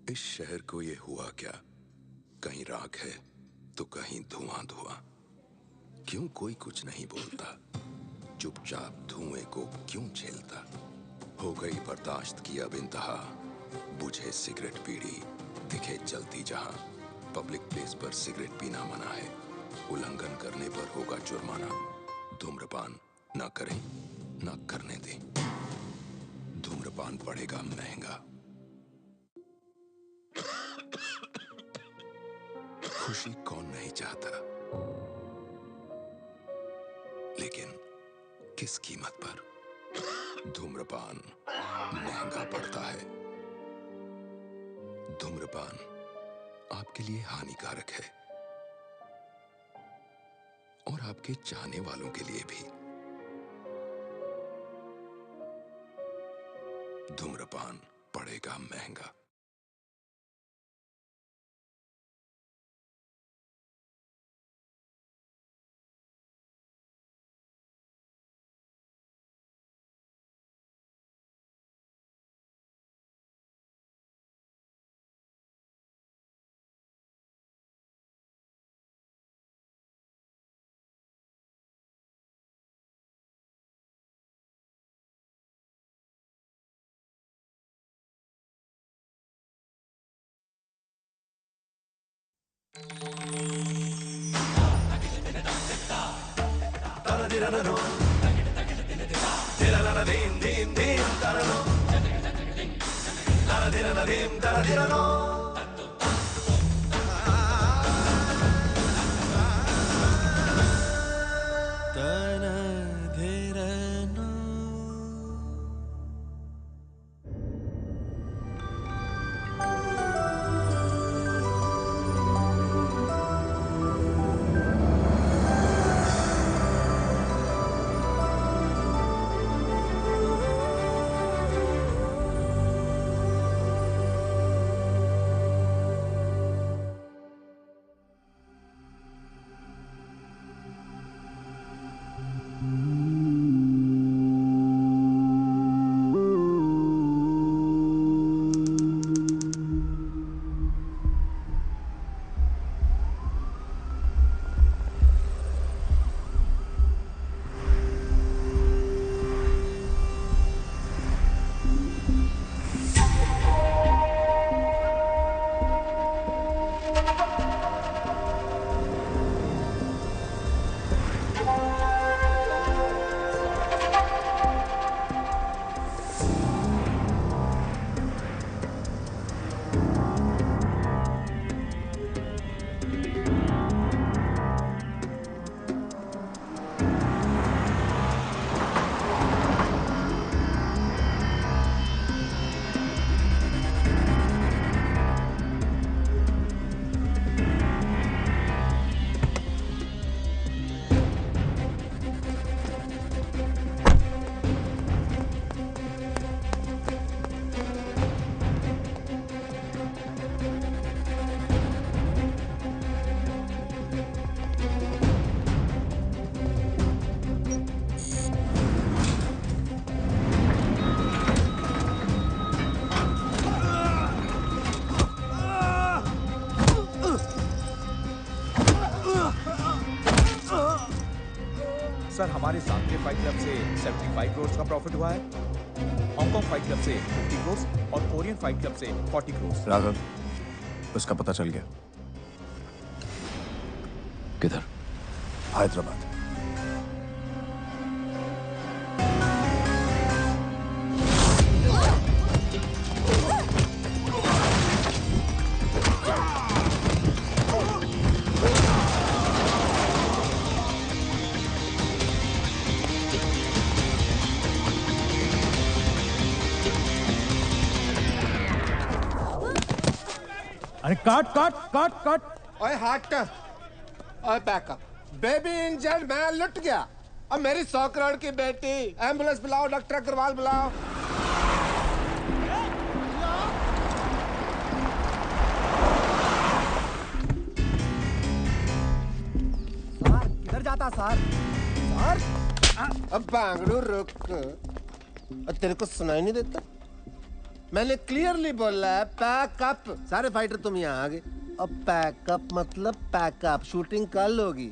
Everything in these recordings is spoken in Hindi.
इस शहर को ये हुआ क्या? कहीं राख है तो कहीं धुआं धुआं। क्यों कोई कुछ नहीं बोलता? चुपचाप धुएं को क्यों झेलता? हो गई बर्दाश्त की अब इंतहा। बुझे सिगरेट बीड़ी, दिखे जलती जहां। पब्लिक प्लेस पर सिगरेट पीना मना है। उल्लंघन करने पर होगा जुर्माना। धूम्रपान ना करें, ना करने दें। धूम्रपान पड़ेगा महंगा। खुशी कौन नहीं चाहता, लेकिन किस कीमत पर? धूम्रपान महंगा पड़ता है। धूम्रपान आपके लिए हानिकारक है और आपके चाहने वालों के लिए भी। धूम्रपान पड़ेगा महंगा। सर, हमारे सांघे फाइट क्लब से 75 करोड़ का प्रॉफिट हुआ है, हांगकांग फाइट क्लब से 50 करोड़ और कोरियन फाइट क्लब से 40 करोड़। राघव, उसका पता चल गया। किधर? हैदराबाद। अरे काट काट काट काट। ओए हट, ओए बैकअप। बेबी इंजर्ड, मैं लुट गया। अब मेरी 100 करोड़ की बेटी। एम्बुलेंस बुलाओ, डॉक्टर अग्रवाल बुलाओ। सर किधर जाता सर? सर अब बांगड़ू रुक। तेरे को सुनाई नहीं देता? मैंने क्लियरली बोला है पैकअप। सारे फाइटर तुम यहाँ आ गए। अब पैकअप मतलब पैकअप, शूटिंग कल होगी।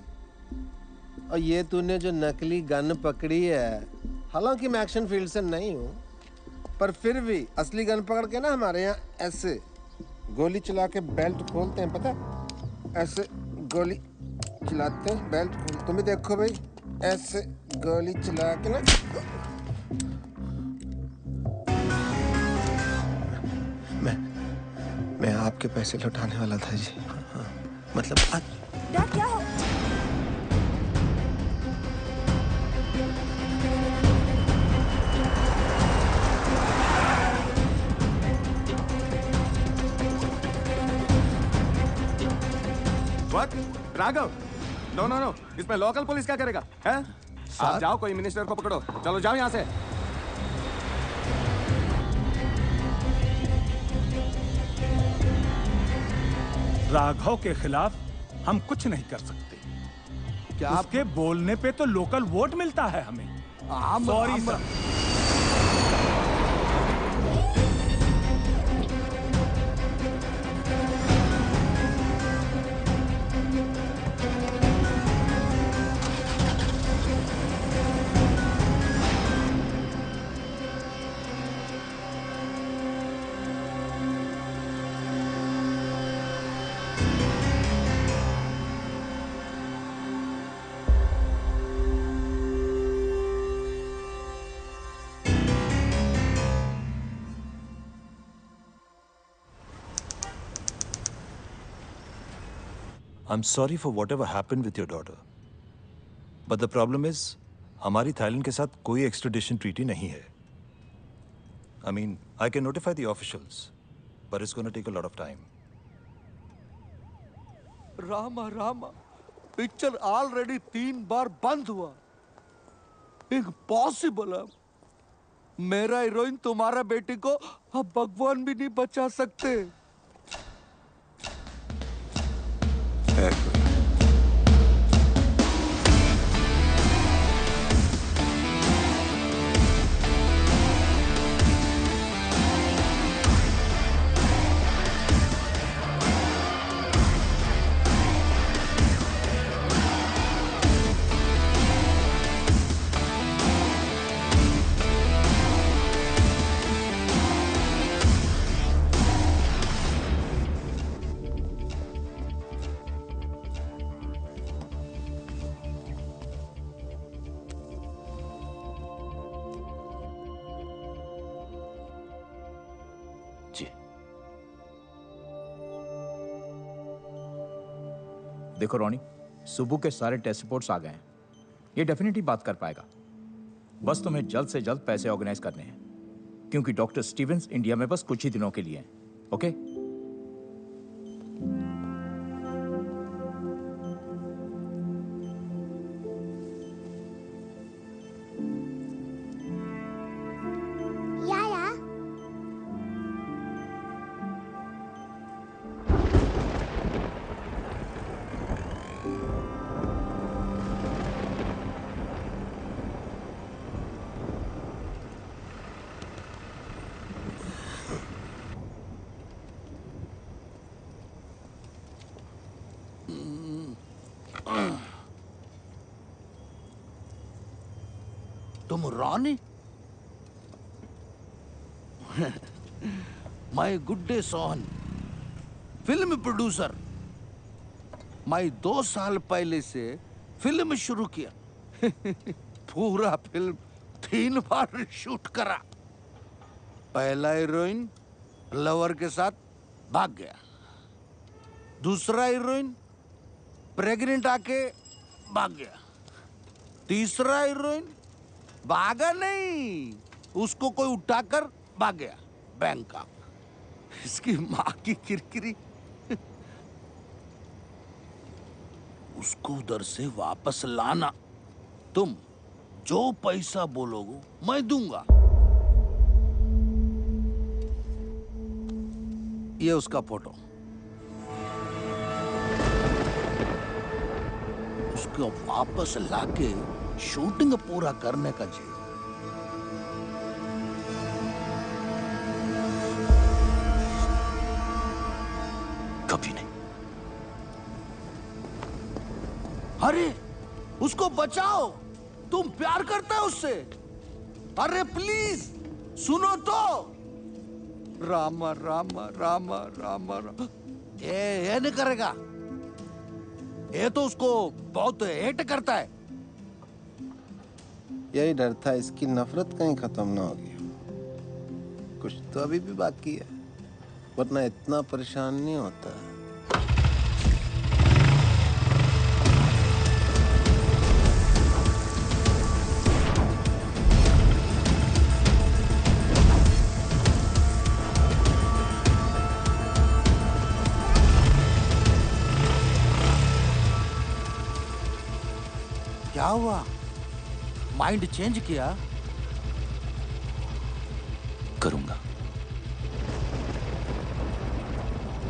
और ये तूने जो नकली गन पकड़ी है, हालांकि मैं एक्शन फील्ड से नहीं हूँ, पर फिर भी असली गन पकड़ के ना हमारे यहाँ ऐसे गोली चला के बेल्ट खोलते हैं, पता? ऐसे गोली चलाते हैं, बेल्ट खोल। तुम भी देखो भाई, ऐसे गोली चला के ना। मैं आपके पैसे लौटाने वाला था जी। हाँ, मतलब डैड क्या हो? What? राघव, नो, इसमें लोकल पुलिस क्या करेगा? हैं? आप जाओ, कोई मिनिस्टर को पकड़ो। चलो जाओ यहाँ से। राघव के खिलाफ हम कुछ नहीं कर सकते। क्या उसके बोलने पे तो लोकल वोट मिलता है हमें। Sorry sir. I'm sorry for whatever happened with your daughter. But the problem is, हमारी थाईलैंड के साथ कोई extradition treaty नहीं है. I mean, I can notify the officials, but it's going to take a lot of time. Rama, picture already 3 बार बंद हुआ। इम्पॉसिबल है। मेरा हीरोइन तुम्हारा बेटी को अब भगवान भी नहीं बचा सकते। देखो रोनी, सुबह के सारे टेस्ट रिपोर्ट्स आ गए हैं। ये डेफिनेटली बात कर पाएगा। बस तुम्हें जल्द से जल्द पैसे ऑर्गेनाइज करने हैं, क्योंकि डॉक्टर स्टीवंस इंडिया में बस कुछ ही दिनों के लिए हैं। ओके? तुम Rani? My good day Sohan, film producer. मैं 2 साल पहले से फिल्म शुरू किया। पूरा फिल्म 3 बार शूट करा। पहला हीरोइन लवर के साथ भाग गया। दूसरा हीरोइन प्रेग्नेंट आके भाग गया। तीसरा हीरोइन भागा नहीं, उसको कोई उठाकर भाग गया बैंकॉक। इसकी माँ की किरकिरी। उसको उधर से वापस लाना। तुम जो पैसा बोलोगे मैं दूंगा। ये उसका फोटो। उसको वापस लाके शूटिंग पूरा करने का चाहिए। अरे उसको बचाओ, तुम प्यार करते हो उससे। अरे प्लीज सुनो तो। रामा रामा रामा रामा रामा। ये नहीं करेगा, ये तो उसको बहुत हेट करता है। यही डर था इसकी नफरत कहीं खत्म ना होगी। कुछ तो अभी भी बाकी है, वरना इतना परेशान नहीं होता। क्या हुआ? माइंड चेंज किया? करूंगा,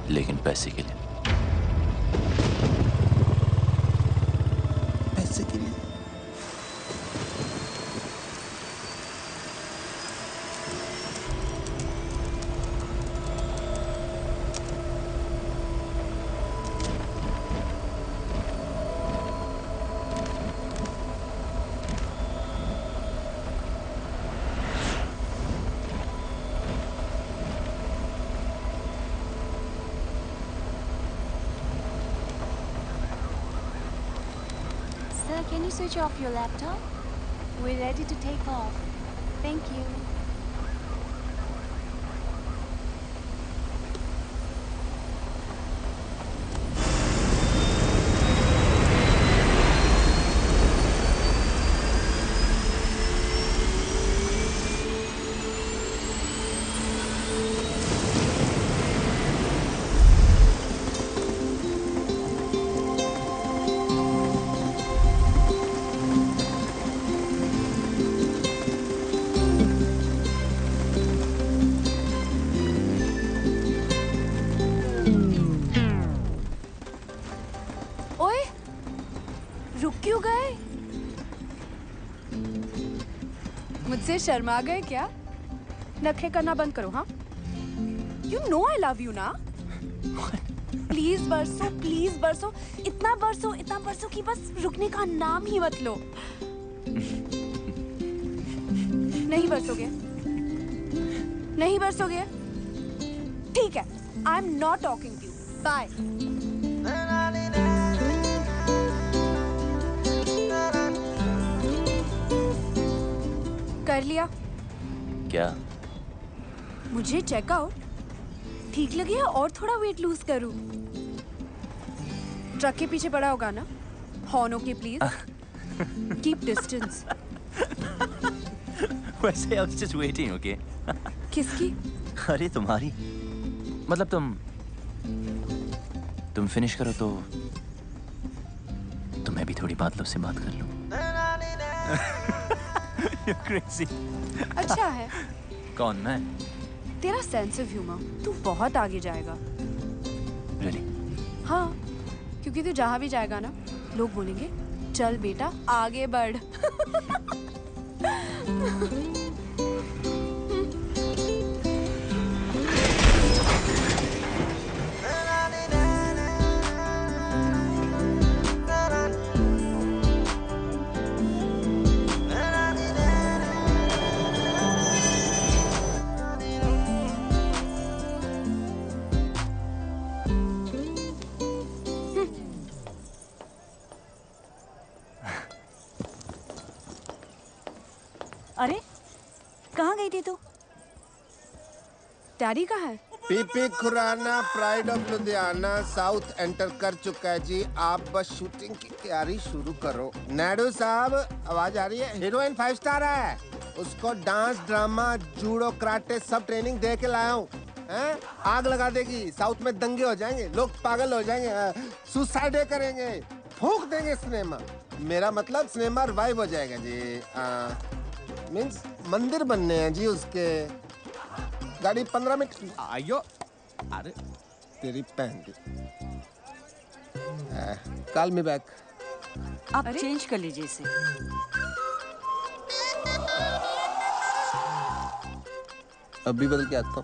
लेकिन पैसे के लिए। पैसे के लिए? Sir, can you switch off your laptop? We're ready to take off. Thank you. ओए, रुक क्यों गए? मुझसे शर्मा गए क्या? नखरे करना बंद करो, हाँ? You know I love you ना? प्लीज बरसो, इतना बरसो कि बस रुकने का नाम ही मत लो। नहीं बरसोगे? ठीक है, I'm not talking to you. Bye. कर लिया? क्या? मुझे चेकआउट ठीक लगे या और थोड़ा वेट लूज करूं? ट्रक के पीछे पड़ा होगा ना? Horn okay please. Keep distance. वैसे I was just waiting, okay? किसकी? अरे तुम्हारी। मतलब तुम फिनिश करो तो मैं भी थोड़ी बात से बात कर लूं। You're crazy. अच्छा है। कौन, मैं? तेरा सेंस ऑफ ह्यूमर, तू बहुत आगे जाएगा। Really? हाँ, क्योंकि तू जहाँ भी जाएगा ना, लोग बोलेंगे चल बेटा आगे बढ़। अरे कहाँ गई थी तू? डैडी कहाँ है? PP Khurana pride of Ludhiana South enter कर चुका है जी। आप बस शूटिंग की तैयारी शुरू करो। नायडू साहब आवाज आ रही है? हीरोइन 5 स्टार है, उसको डांस ड्रामा जूडो कराटे सब ट्रेनिंग दे के लाया हूँ। आग लगा देगी, साउथ में दंगे हो जाएंगे, लोग पागल हो जाएंगे, सुसाइड करेंगे, फूंक देंगे सिनेमा। मेरा मतलब सिनेमा रिवाइव हो जाएगा जी। मीन्स मंदिर बनने हैं जी उसके। गाड़ी 15 मिनट। आयो, अरे तेरी बहन की। Call me back. आप चेंज कर लीजिए इसे। अभी बदल के आता हूँ।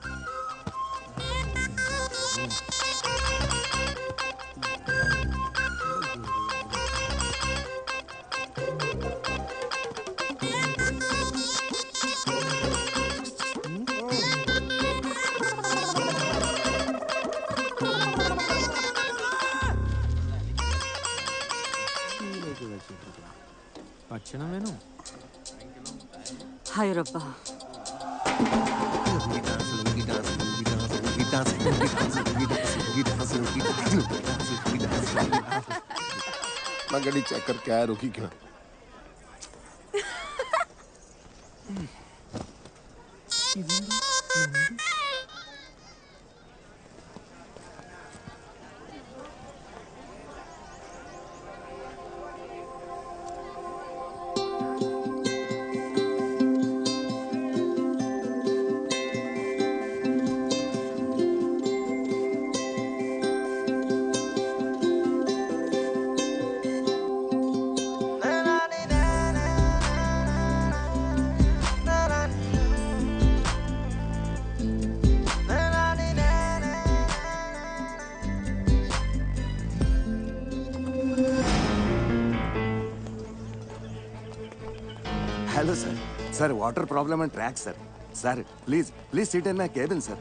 अच्छा ना मैनू हाय रब्बा मैं गाड़ी चेक करके आया, रुकी क्यों? Hello sir, sir water problem and track sir. Sir please please seat in my cabin sir.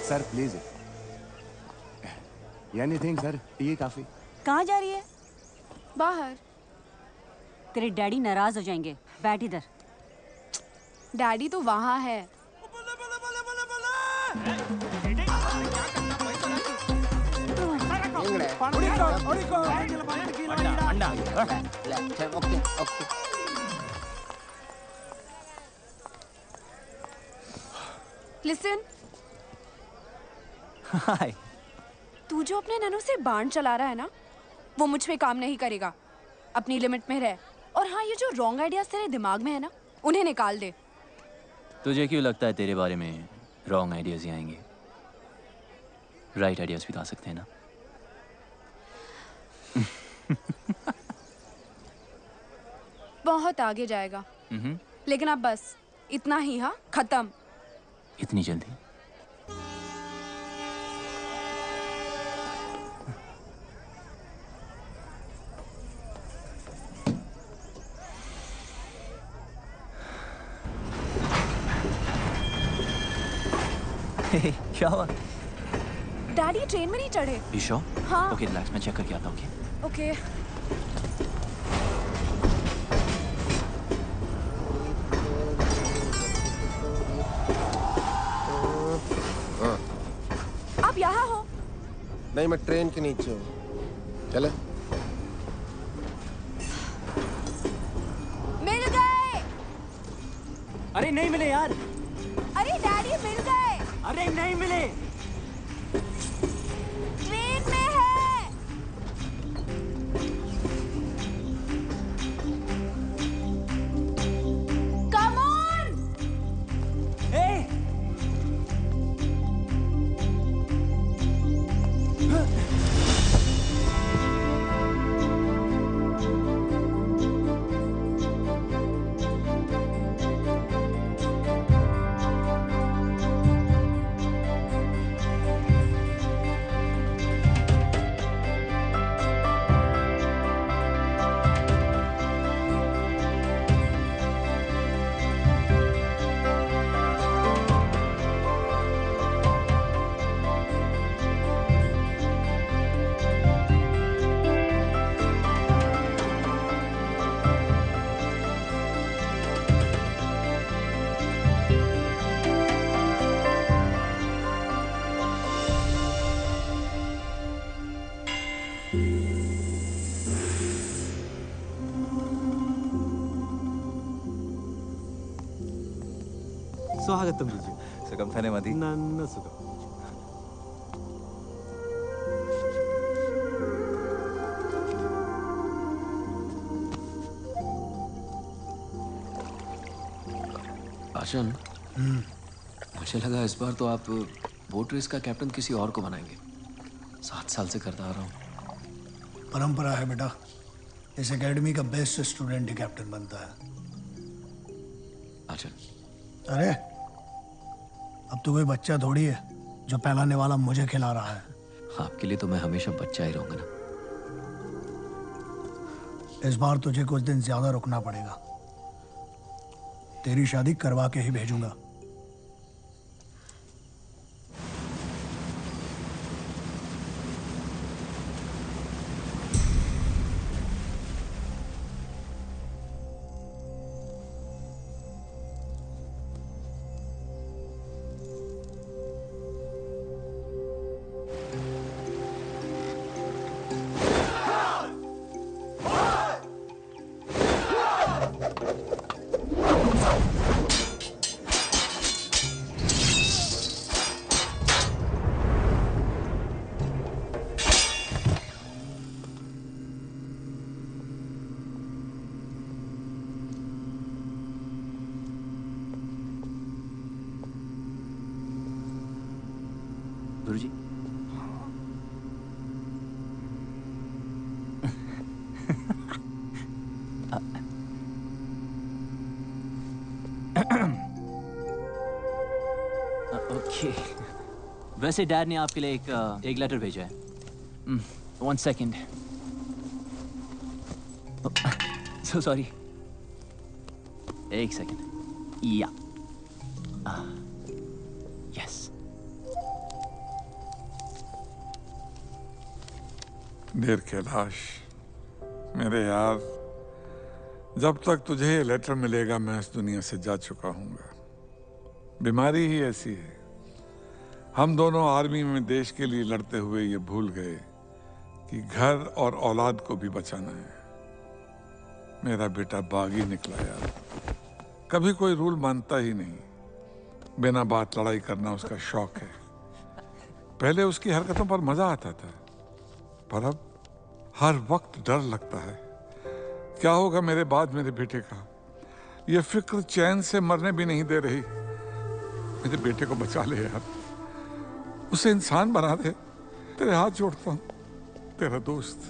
Sir please. Anything sir, T काफी. कहाँ जा रही है? बाहर. तेरे डैडी नाराज हो जाएंगे, बैठ इधर. डैडी तो वहाँ है. लिसन. हाय. तू जो अपने ननू से बाण चला रहा है ना, वो मुझ पे काम नहीं करेगा. अपनी लिमिट में रह. और हाँ, ये जो रॉन्ग आइडियाज तेरे दिमाग में है ना, उन्हें निकाल दे. तुझे क्यों लगता है तेरे बारे में रॉन्ग आइडियाज ही आएंगे? राइट आइडियाज भी तो आ सकते हैं ना. बहुत आगे जाएगा. लेकिन अब बस इतना ही. हाँ, खत्म. इतनी जल्दी? क्या हुआ? डैडी ट्रेन में नहीं चढ़े. You sure? हाँ. ओके रिलैक्स, मैं चेक करके आता हूँ. ओके. आप यहाँ हो? नहीं, मैं ट्रेन के नीचे हूँ. चले. मिल गए. अरे नहीं मिले यार. अरे डैडी मिल गए. अरे नहीं मिले. ट्रेन में है. Come on. स्वागतम जीजू. सुगम थाने मधी. नन्न सुगम. आशन, मुझे लगा इस बार तो आप बोट रेस का कैप्टन किसी और को बनाएंगे. 7 साल से करता आ रहा हूँ. परंपरा है बेटा. इस एकेडमी का बेस्ट स्टूडेंट ही कैप्टन बनता है. आशन. अरे अब तो कोई बच्चा थोड़ी है जो पहलाने वाला मुझे खिला रहा है. आपके लिए तो मैं हमेशा बच्चा ही रहूंगा ना. इस बार तुझे कुछ दिन ज्यादा रुकना पड़ेगा. तेरी शादी करवा के ही भेजूंगा. गुरुजी। ओके, वैसे डैड ने आपके लिए एक लेटर भेजा है। 1 सेकेंड। So sorry, 1 second. या यस। डियर कैलाश, मेरे यार, जब तक तुझे ये लेटर मिलेगा मैं इस दुनिया से जा चुका हूँगा। बीमारी ही ऐसी है। हम दोनों आर्मी में देश के लिए लड़ते हुए ये भूल गए कि घर और औलाद को भी बचाना है। मेरा बेटा बागी निकला यार, कभी कोई रूल मानता ही नहीं। बिना बात लड़ाई करना उसका शौक है। पहले उसकी हरकतों पर मजा आता था, पर अब हर वक्त डर लगता है। क्या होगा मेरे बाद मेरे बेटे का? ये फिक्र चैन से मरने भी नहीं दे रही। मेरे बेटे को बचा ले यार, उसे इंसान बना दे। तेरे हाथ जोड़ता हूँ, तेरा दोस्त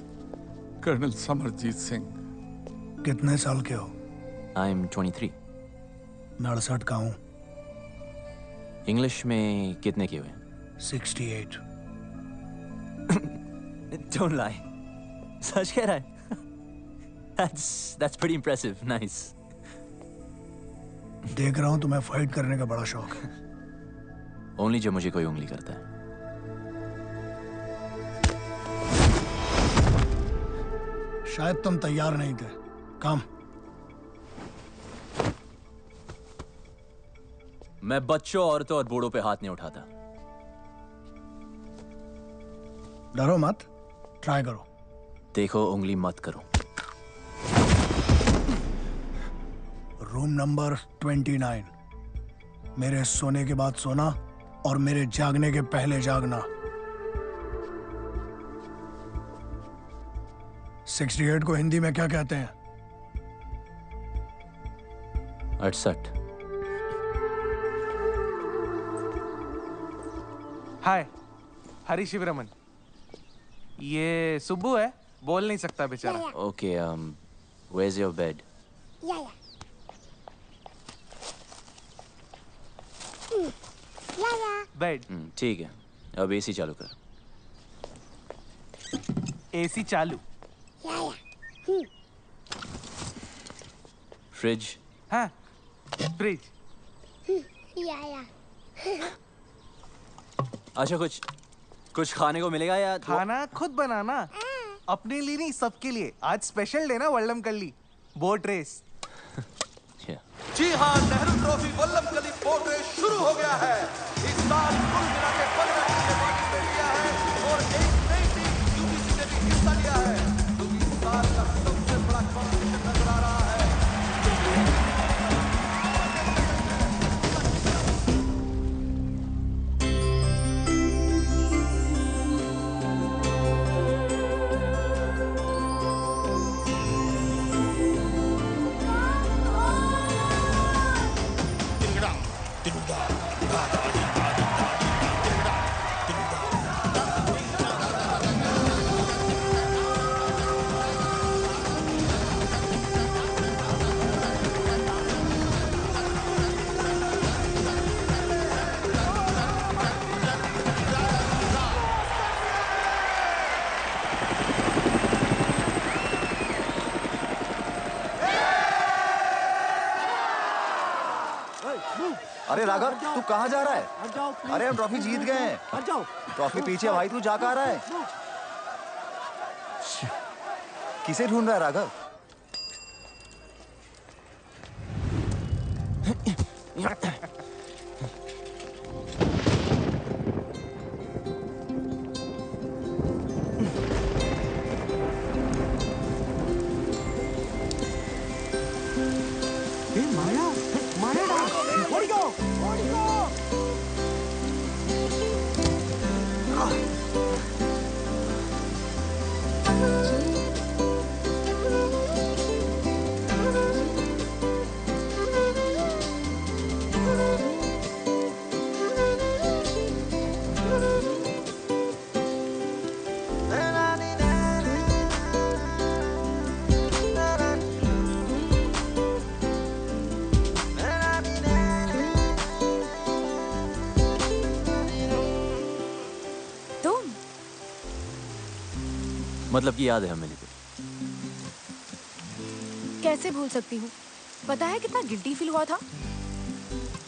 कर्नल समरजीत सिंह। कितने साल के हो? I am 23। मैं 68 का हूँ। इंग्लिश में कितने के हुए? 68। Don't lie. सच कह रहा है? That's pretty impressive. Nice. देख रहा हूँ तुम्हें फाइट करने का बड़ा शौक है। Only जब मुझे कोई उंगली करता है। शायद तुम तैयार नहीं थे। काम। मैं बच्चों, औरतों और बूढ़ों पे हाथ नहीं उठाता। डरो मत, ट्राई करो। देखो, उंगली मत करो। Room number 29। मेरे सोने के बाद सोना और मेरे जागने के पहले जागना। 68 को हिंदी में क्या कहते हैं? 68। हाय, हरी शिवरमन। ये सुब्बू है, बोल नहीं सकता बेचारा। Okay, where's your bed? Bed. ठीक है, अब एसी चालू कर। एसी चालू। फ्रिज। हाँ, फ्रिज। अच्छा, कुछ खाने को मिलेगा या खाना खुद बनाना? अपने लिए नहीं, सबके लिए। आज स्पेशल डे ना वल्लमकल्ली बोट रेस। जी हाँ, Nehru trophy Vallamkali boat race शुरू हो गया है। इस साल कुल मिला के 15 टीम ने पार्टिसिपेट किया है और एक नई टीम यूपीसी ने भी हिस्सा लिया है, जो कि इस साल का सबसे बड़ा कॉम्पिटिशन नजर आ रहा है। अरे राघव, तू कहाँ जा रहा है? अरे हम ट्रॉफी जीत गए हैं। ट्रॉफी पीछे भाई, तू जा कहाँ रहा है? किसे ढूंढ रहा है राघव? मतलब कि याद है हम मिले थे। कैसे भूल सकती हूँ? पता है कितना गिल्टी फील हुआ था?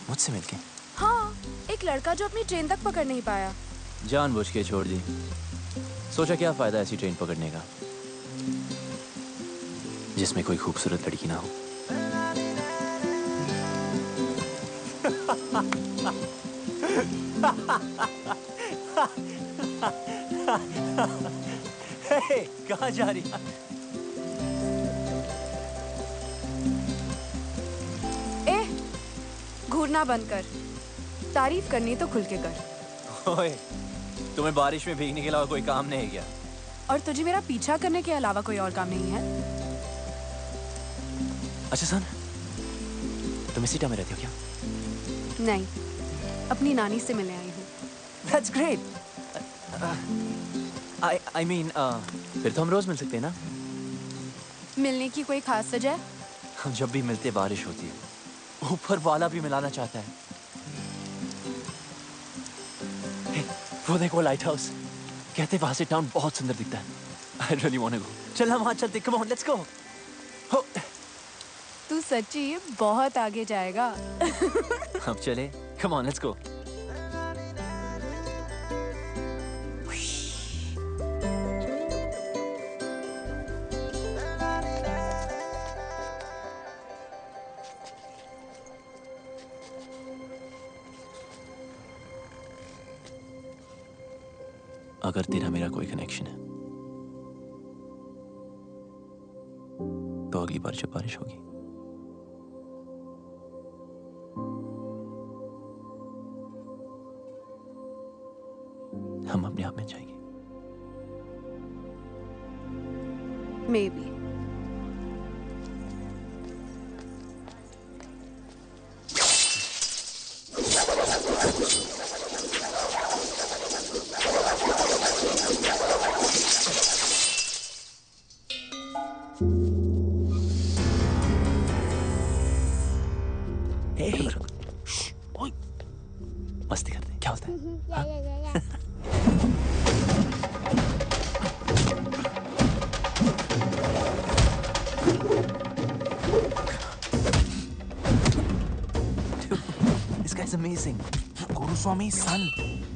मुझसे मिलके? हाँ, एक लड़का जो अपनी ट्रेन तक पकड़ नहीं पाया। जानबूझ के छोड़ दी। सोचा क्या फायदा ऐसी ट्रेन पकड़ने का जिसमें कोई खूबसूरत लड़की ना हो। कहाँ जा रही है? घूरना बंद कर। तारीफ करनी तो खुल के कर। ओए, तुम्हें बारिश में भीगने के अलावा कोई काम नहीं है क्या? और तुझे मेरा पीछा करने के अलावा कोई और काम नहीं है? अच्छा सुन, तुम इसी टाइम में रहती हो क्या? नहीं, अपनी नानी से मिलने आई हूँ। That's great. I mean, फिर तो हम रोज मिल सकते हैं ना? मिलने की कोई खास वजह? हम जब भी मिलते बारिश होती है। ऊपर वाला भी मिलाना चाहता है। Hey, वो देखो लाइट हाउस। कहते वहां से टाउन बहुत सुंदर दिखता है। I really want to go. चल हम वहां चलते। Come on, let's go. तू सच्ची बहुत आगे जाएगा। अब चले। Come on, let's go. अगर तेरा मेरा कोई कनेक्शन है तो अगली बार जब बारिश होगी हम अपने आप में जाएंगे। Maybe. मस्ती करते हैं, क्या होता है? This guy's amazing. Guruswamy son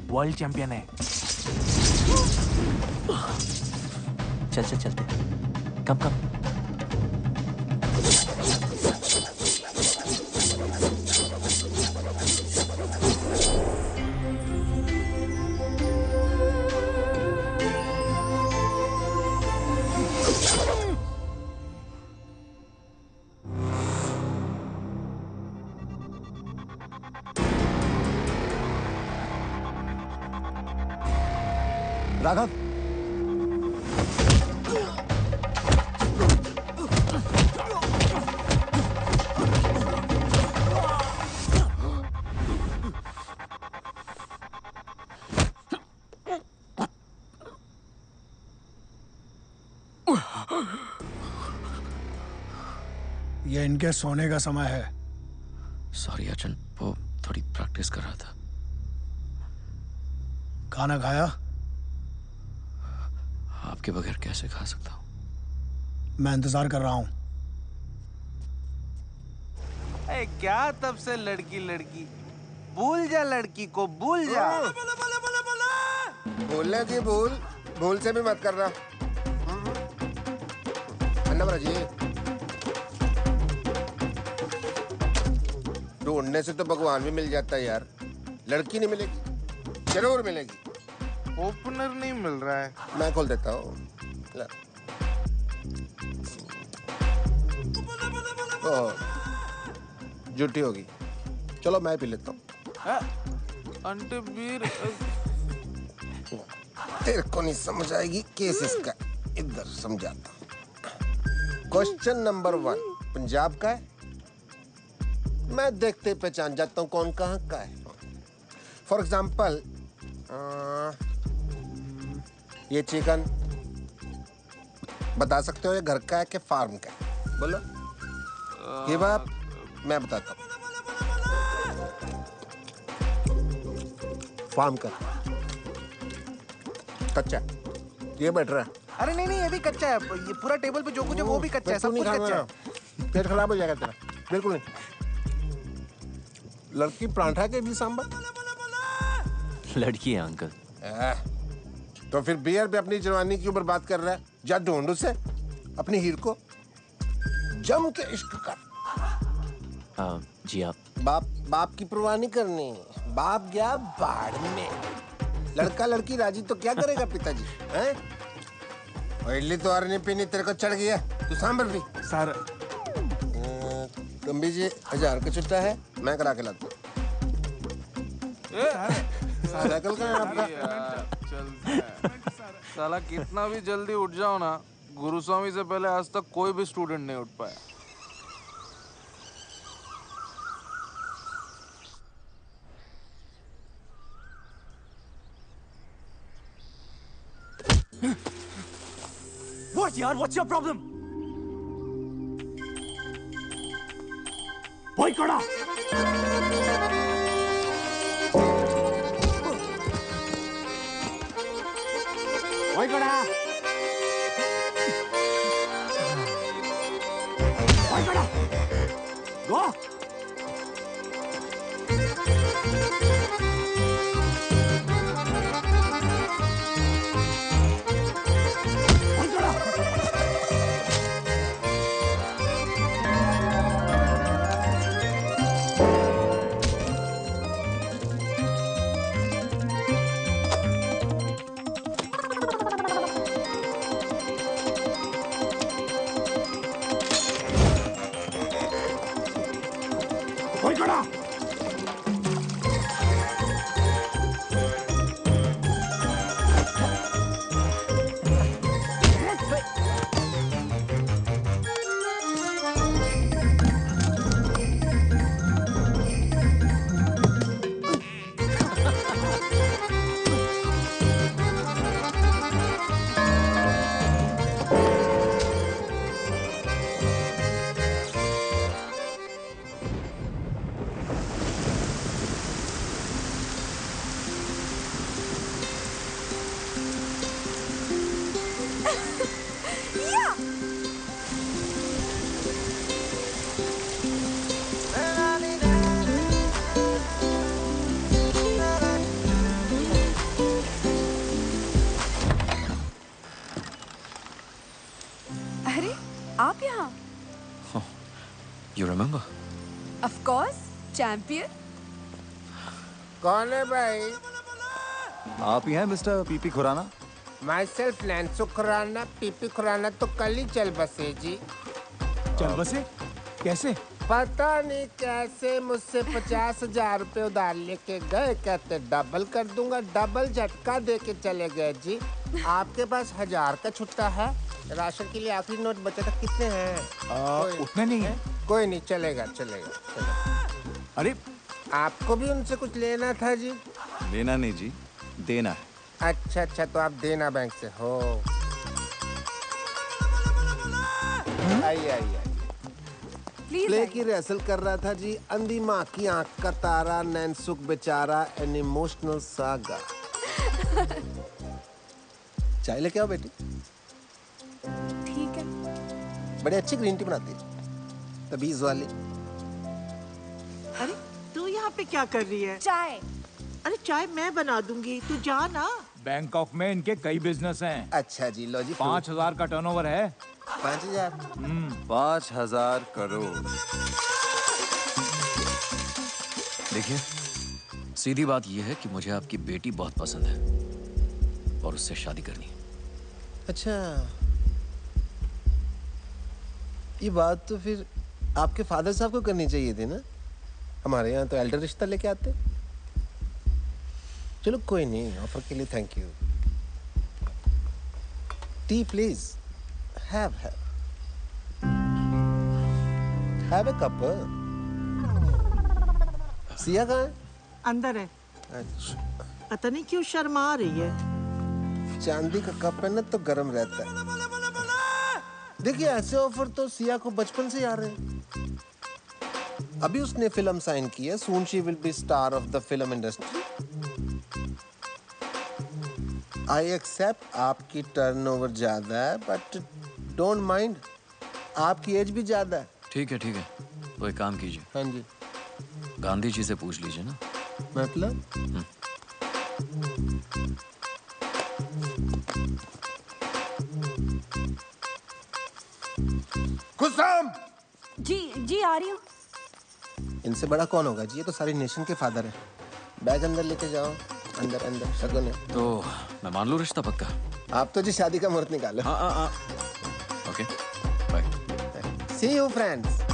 world champion है। चल चलते। कम। राघव, ये इनके सोने का समय है। सॉरी अर्जुन, वो थोड़ी प्रैक्टिस कर रहा था। खाना खाया? आपके बगैर कैसे खा सकता हूँ? मैं इंतजार कर रहा हूँ। क्या तब से लड़की भूल जा, लड़की को भूल जा। भूलने की भूल से भी मत करना। अन्ना जी, ढूंढने से तो भगवान भी मिल जाता है यार। लड़की नहीं मिलेगी, जरूर मिलेगी। ओपनर नहीं मिल रहा है। मैं खोल देता हूँ। झूठी होगी, चलो मैं पी लेता हूँ। अंटे बीर तेरे को नहीं समझ आएगी केस इसका, इधर समझाता हूँ। क्वेश्चन नंबर 1 पंजाब का है। मैं देखते पहचान जाता हूँ कौन कहाँ का है। फॉर एग्जाम्पल ये चिकन बता सकते हो ये घर का है कि फार्म का है? बोलो। ये बात मैं बताता हूँ। फार्म का कच्चा, ये बैठ रहा है अरे नहीं नहीं, ये भी कच्चा है। ये पूरा टेबल पे जो कुछ है वो भी कच्चा है, सब कुछ कच्चा है। पेट खराब हो जाएगा तेरा। बिल्कुल नहीं। लड़की परांठा के भी सांबर। लड़की है अंकल। तो फिर बियर पे अपनी जवानी क्यों बर्बाद कर रहा है? जा ढूंढ उसे, अपनी हीर को, जम के इश्क कर। जी आप। बाप की परवाह नहीं करनी। बाप गया बाढ़ में। लड़का लड़की राजी तो क्या करेगा पिताजी? हैं? और इडली तो और नहीं पीनी, तेरे को चढ़ गया। तू सांबर पी। सर कम्बी जी 1000 का चुट्टा है, मैं करा के लाता हूँ। साइकिल का है आपका? साला कितना भी जल्दी उठ जाओ ना, गुरुस्वामी से पहले आज तक कोई भी स्टूडेंट नहीं उठ पाया। What यार? What's your problem? भाई कड़ा। भाई कड़ा। भाई कड़ा। Go. आप यहाँ? You remember? Of course, champion. कौन है भाई? आप ही हैं mister PP Khurana? Myself Nanso Khurana. PP Khurana तो कल ही चल बसे जी। चल बसे? कैसे? पता नहीं कैसे मुझसे 50,000 रुपए उधार लेके गए, कहते डबल कर दूंगा, डबल झटका दे के चले गए जी। आपके पास 1000 का छुट्टा है? राशन के लिए आखिरी नोट बचा था, कितने हैं? उतने नहीं है। कोई नहीं, चलेगा चलेगा। अरे आपको भी उनसे कुछ लेना था जी? लेना नहीं जी, देना है। अच्छा अच्छा, तो आप देना बैंक से हो। आइए आइए। प्ले की रिहर्सल कर रहा था जी। अंधी माँ की आंख का तारा, नैनसुख बेचारा, एन इमोशनल सागा। चाय लेके आओ बेटी। ठीक है। बड़ी अच्छी ग्रीन टी बनाती है, तबीज वाली। अरे तू यहाँ पे क्या कर रही है? चाय। अरे चाय मैं बना दूंगी, तू जा ना। बैंकॉक में इनके कई बिजनेस हैं। अच्छा जी, लो जी। 5000 का टर्नओवर है। 5000? 5000 करोड़। देखिए, सीधी बात यह है कि मुझे आपकी बेटी बहुत पसंद है और उससे शादी करनी है। अच्छा, ये बात तो फिर आपके फादर साहब को करनी चाहिए थी ना। हमारे यहाँ तो एल्डर रिश्ता लेके आते। चलो कोई नहीं, ऑफर के लिए thank you. T please. Have a cup. Siya कहाँ है? अंदर है। अच्छा, पता नहीं क्यों शर्मा रही है। चांदी का कप है ना तो गर्म रहता है। देखिए, ऐसे ऑफर तो सिया को बचपन से आ रहे हैं। अभी उसने फिल्म साइन की है। Soon she will be star of the film industry. I accept आपकी टर्नओवर ज्यादा है, बट डोंट माइंड, आपकी एज भी ज्यादा है। ठीक है, तो एक काम कीजिए। हाँ जी। गांधी जी से पूछ लीजिए ना। मतलब? कुसुम! जी आ रही हूँ। इनसे बड़ा कौन होगा जी, ये तो सारी नेशन के फादर है। बैग अंदर लेके जाओ, अंदर शगुन है। तो मैं मान लूं रिश्ता पक्का? आप तो जी शादी का मुहूर्त निकालो। हाँ। Okay, bye. See you friends.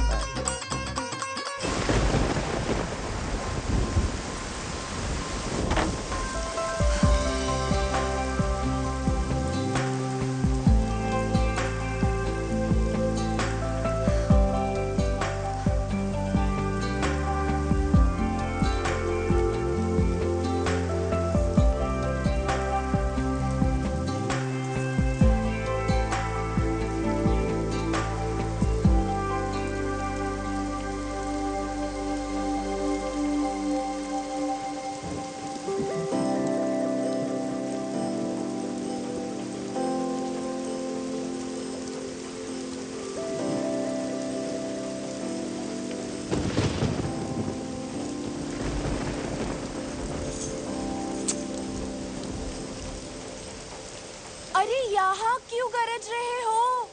अरे यहाँ क्यों गरज रहे हो?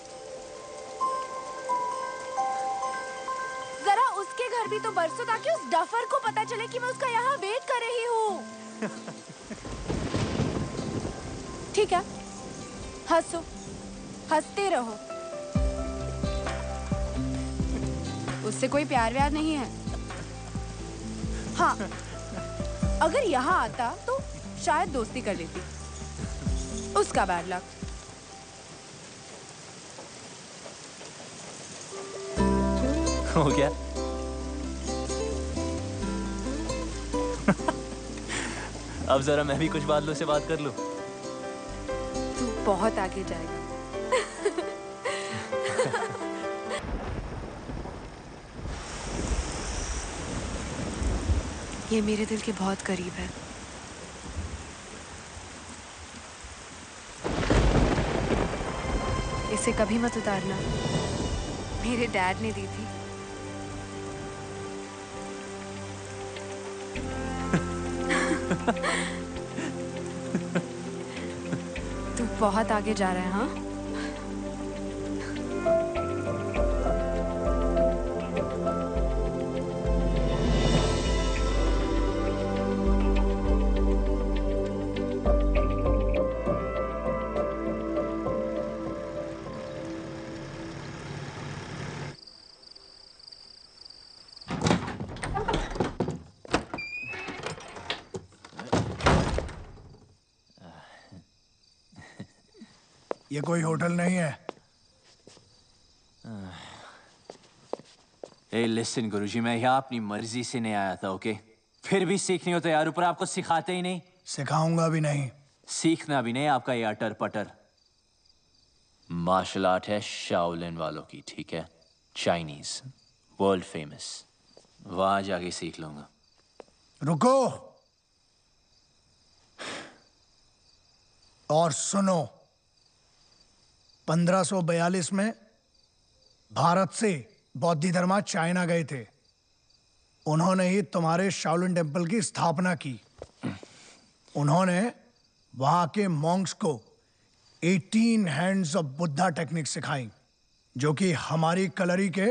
जरा उसके घर भी तो बरसो ताकि उस डफर को पता चले कि मैं उसका यहाँ वेट कर रही हूँ। ठीक है, हंसो, हंसते रहो। उससे कोई प्यार व्यार नहीं है। हाँ, अगर यहाँ आता तो शायद दोस्ती कर लेती। उसका बैड लक। हो गया? अब जरा मैं भी कुछ बादलों से बात कर लूं। तू बहुत आगे जाएगा। ये मेरे दिल के बहुत करीब है। इसे कभी मत उतारना, मेरे डैड ने दी थी। तू बहुत आगे जा रहा है। हाँ, ये कोई होटल नहीं है। ए लिसन गुरुजी, मैं यहाँ अपनी मर्जी से नहीं आया था, ओके? फिर भी सीखनी हो तो यार, ऊपर आपको सिखाते ही नहीं। सिखाऊंगा भी नहीं। सीखना भी नहीं आपका ये अटर पटर। मार्शल आर्ट है शाओलिन वालों की, ठीक है? Chinese, world famous. वहां जाके सीख लूंगा। रुको और सुनो। 1542 में भारत से बौद्ध धर्मा चाइना गए थे। उन्होंने ही तुम्हारे शाओलिन टेम्पल की स्थापना की। उन्होंने वहां के मॉन्क्स को 18 हैंड्स ऑफ बुद्धा टेक्निक सिखाई, जो कि हमारी कलरी के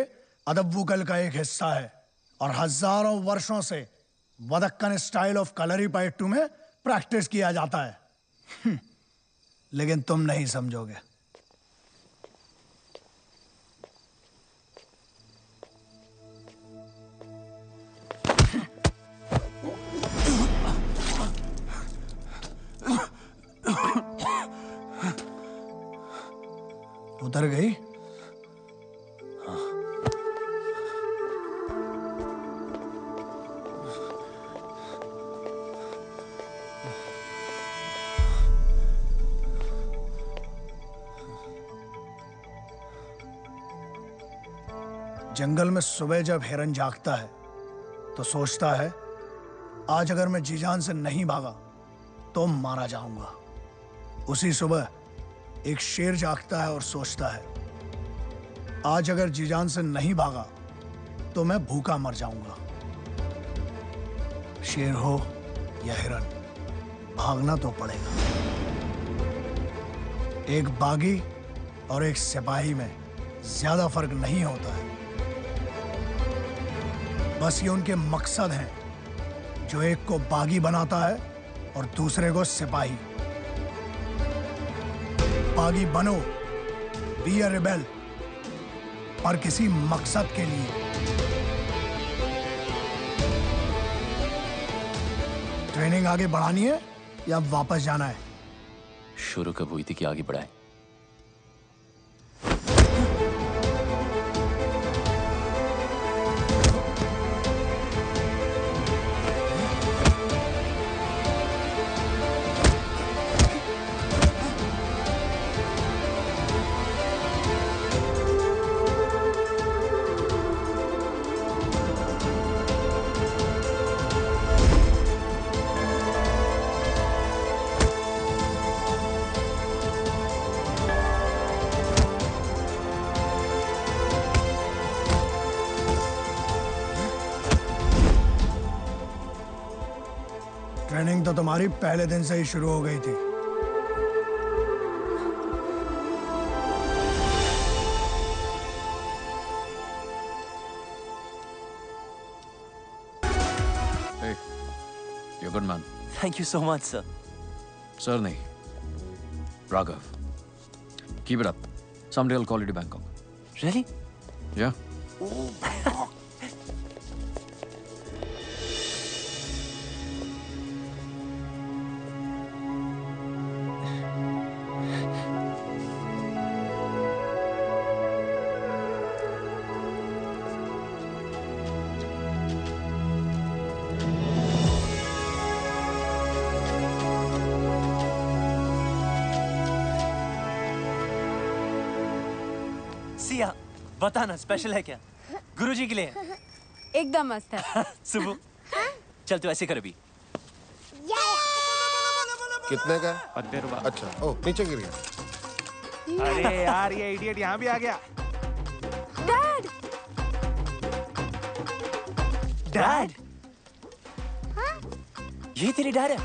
अदब्बुकल का एक हिस्सा है और हजारों वर्षों से वदक्कन स्टाइल ऑफ कलरी पाइट्टू में प्रैक्टिस किया जाता है। लेकिन तुम नहीं समझोगे। उतर गई? जंगल में सुबह जब हिरन जागता है तो सोचता है, आज अगर मैं जी जान से नहीं भागा तो मारा जाऊंगा। उसी सुबह एक शेर जागता है और सोचता है, आज अगर जीजान से नहीं भागा तो मैं भूखा मर जाऊंगा। शेर हो या हिरन, भागना तो पड़ेगा। एक बागी और एक सिपाही में ज्यादा फर्क नहीं होता है, बस ये उनके मकसद हैं जो एक को बागी बनाता है और दूसरे को सिपाही। बागी बनो, बी अ रिबेल, पर किसी मकसद के लिए। ट्रेनिंग आगे बढ़ानी है या वापस जाना है? शुरू कब हुई थी कि आगे बढ़ाए? ट्रेनिंग तो तुम्हारी पहले दिन से ही शुरू हो गई थी। Hey, you're a good man. Thank you so much, sir. Sir नहीं, Raghav. Keep it up. Someday I'll call you to Bangkok. Really? Yeah. Siya, बताना स्पेशल है क्या? गुरुजी के लिए? एकदम मस्त है। सुबह, चल तू ऐसे कर अभी। कितने का? 50 रुपए। अच्छा, ओ नीचे गिर गया। अरे यार ये इडियट यहाँ भी आ गया। डैड! डैड? ये तेरी डैड है?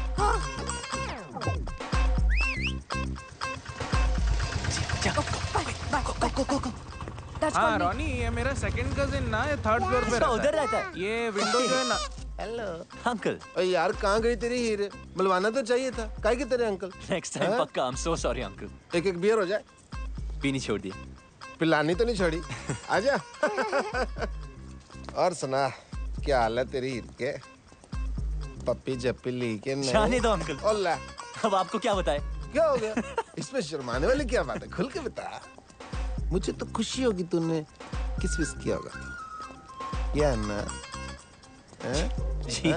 हाँ रॉनी, ये मेरा सेकंड कजिन ना, ये थर्ड फ्लोर पे उधर रहता है। ये विंडो जो है ना। Hello uncle. अरे यार कहाँ गई तेरी हीरे? मिलवाना तो चाहिए था। काहे के तेरे अंकल? नेक्स्ट टाइम पक्का। I am so sorry uncle. एक बियर हो जाए। पीनी छोड़ दी। पिलानी तो नहीं छोड़ी। आजा। और सुना, क्या हाल है तेरी हीर के? पप्पी जप्पी ली के नहीं? जाने दो अंकल। ओला। अब आपको क्या बताए? क्या हो गया? इसमें शर्माने वाली क्या बात है? खुल के बता। मुझे तो खुशी होगी तूने किस विस किया होगा तो। क्या ना? जी।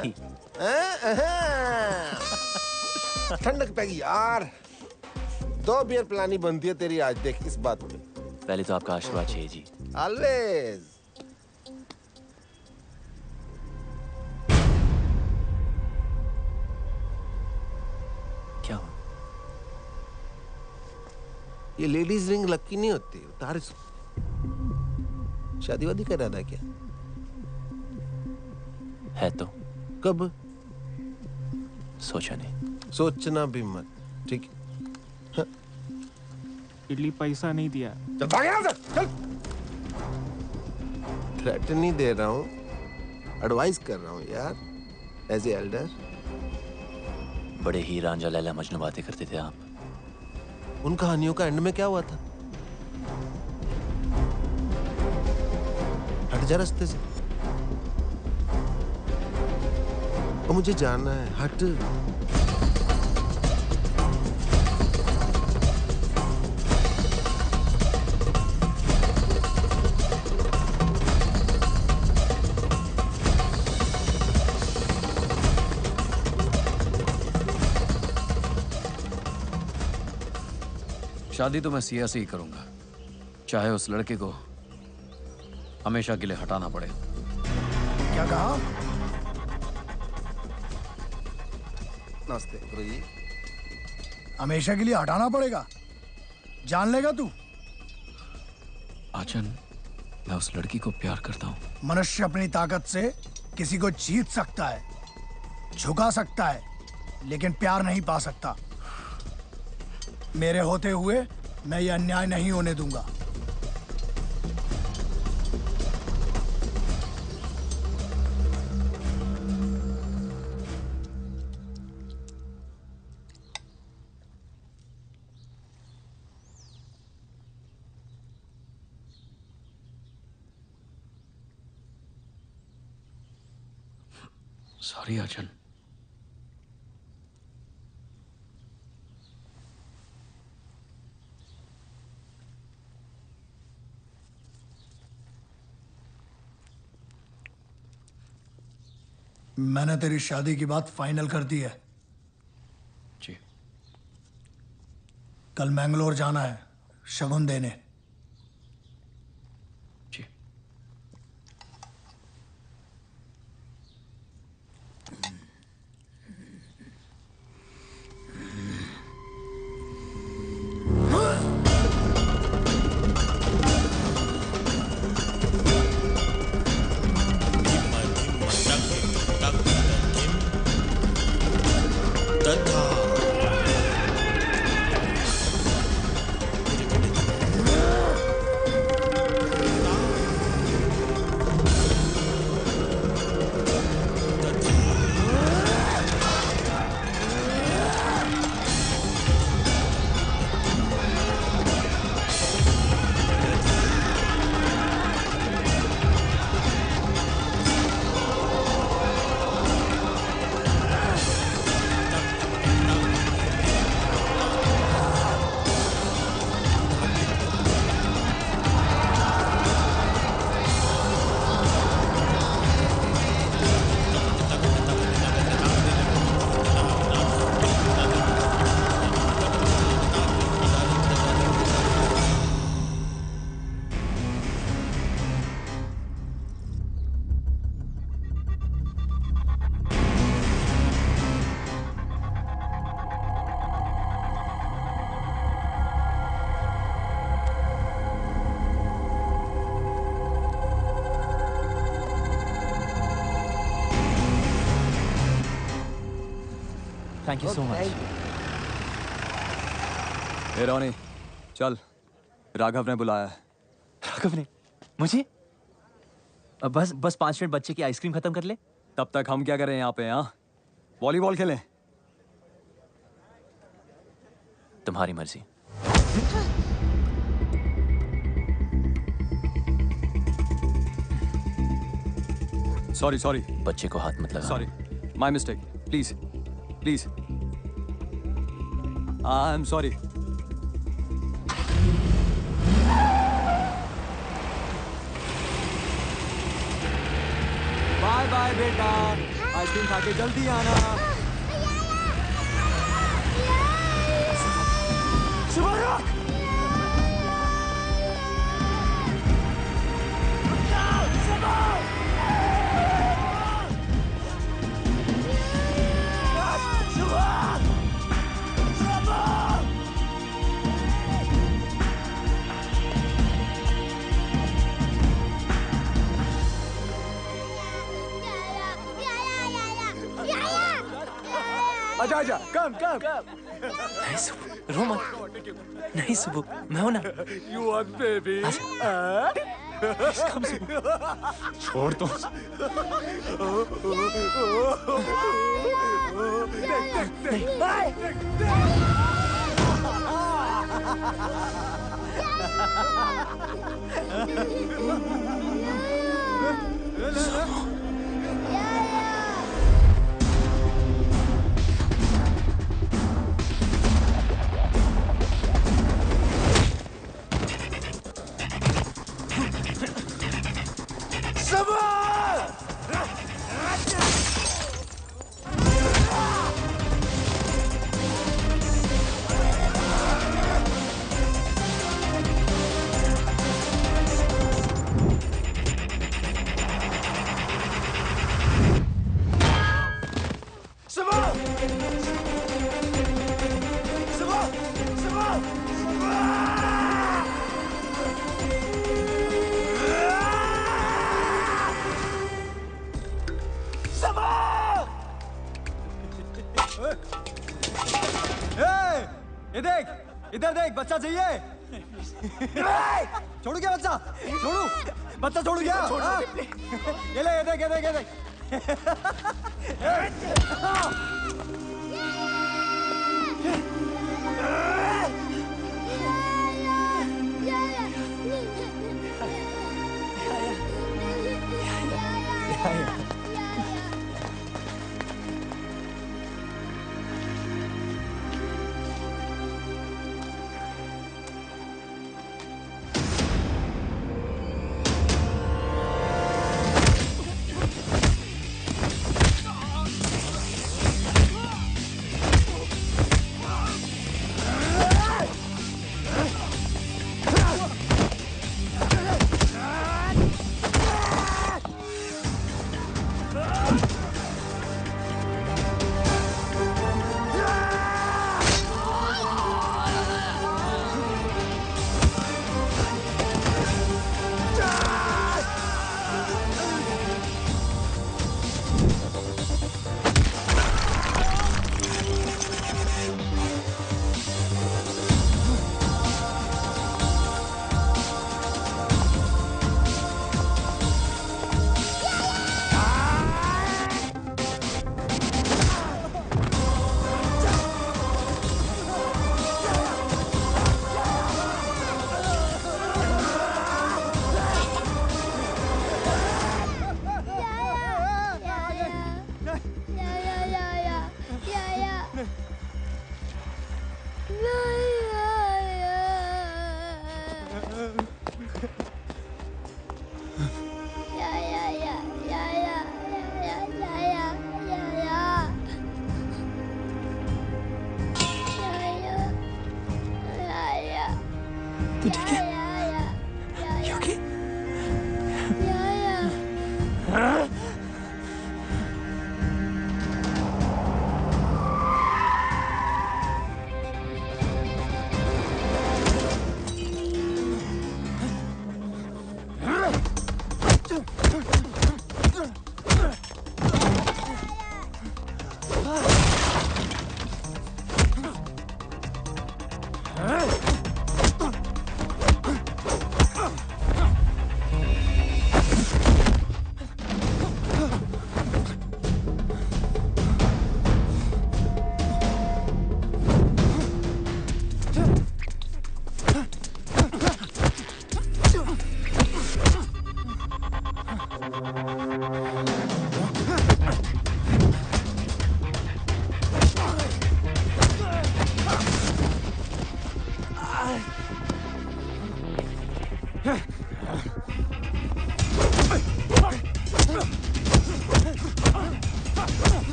ठंडक पैगी यार। 2 बियर पिलानी बनती है तेरी आज, देख इस बात पे। पहले तो आपका आशीर्वाद चाहिए जी। ऑलवेज। क्या हुआ? ये लेडीज रिंग लकी नहीं होती, उतार इसको। शादी वादी कर रहा था क्या? है तो। कब? सोचा नहीं। सोचना भी मत, ठीक है? इडली पैसा नहीं दिया। चल भाग यहाँ से, चल। थ्रेट नहीं दे रहा हूँ, एडवाइस कर रहा हूँ यार, एज ए एल्डर। बड़े ही रांझा लैला मजनू बातें करते थे आप। उन कहानियों का एंड में क्या हुआ था? हट जा रास्ते से। और मुझे जाना है, हट। शादी तो मैं सिया से ही करूंगा, चाहे उस लड़के को हमेशा के लिए हटाना पड़े। क्या कहा? नमस्ते गुरुजी। हमेशा के लिए हटाना पड़ेगा। जान लेगा तू। आचन, मैं उस लड़की को प्यार करता हूँ। मनुष्य अपनी ताकत से किसी को जीत सकता है, झुका सकता है, लेकिन प्यार नहीं पा सकता। मेरे होते हुए मैं ये अन्याय नहीं होने दूंगा। सॉरी आचन। मैंने तेरी शादी की बात फाइनल कर दी है। जी। कल मैंगलोर जाना है शगुन देने। जी। Thank you so much. ए रोनी, चल, राघव ने बुलाया है। राघव ने मुझे? बस 5 मिनट बच्चे की आइसक्रीम खत्म कर ले। तब तक हम क्या करें यहाँ पे? हाँ, वॉलीबॉल खेलें। तुम्हारी मर्जी। सॉरी बच्चे को हाथ मत लगा। Sorry, my mistake. Please I am sorry. Bye bye बेटा, आइसक्रीम खा के जल्दी आना। आजा, कम। नहीं सुबह, रो मत। नहीं सुबह, मैं हूं ना। You want baby? कम सुबह, छोड़ तो। ये देख, इधर देख, बच्चा चाहिए। छोड़ू क्या बच्चा? छोड़ू, बच्चा छोड़ू क्या? हाँ? ये ले, ये देख, ये देख, ये देख।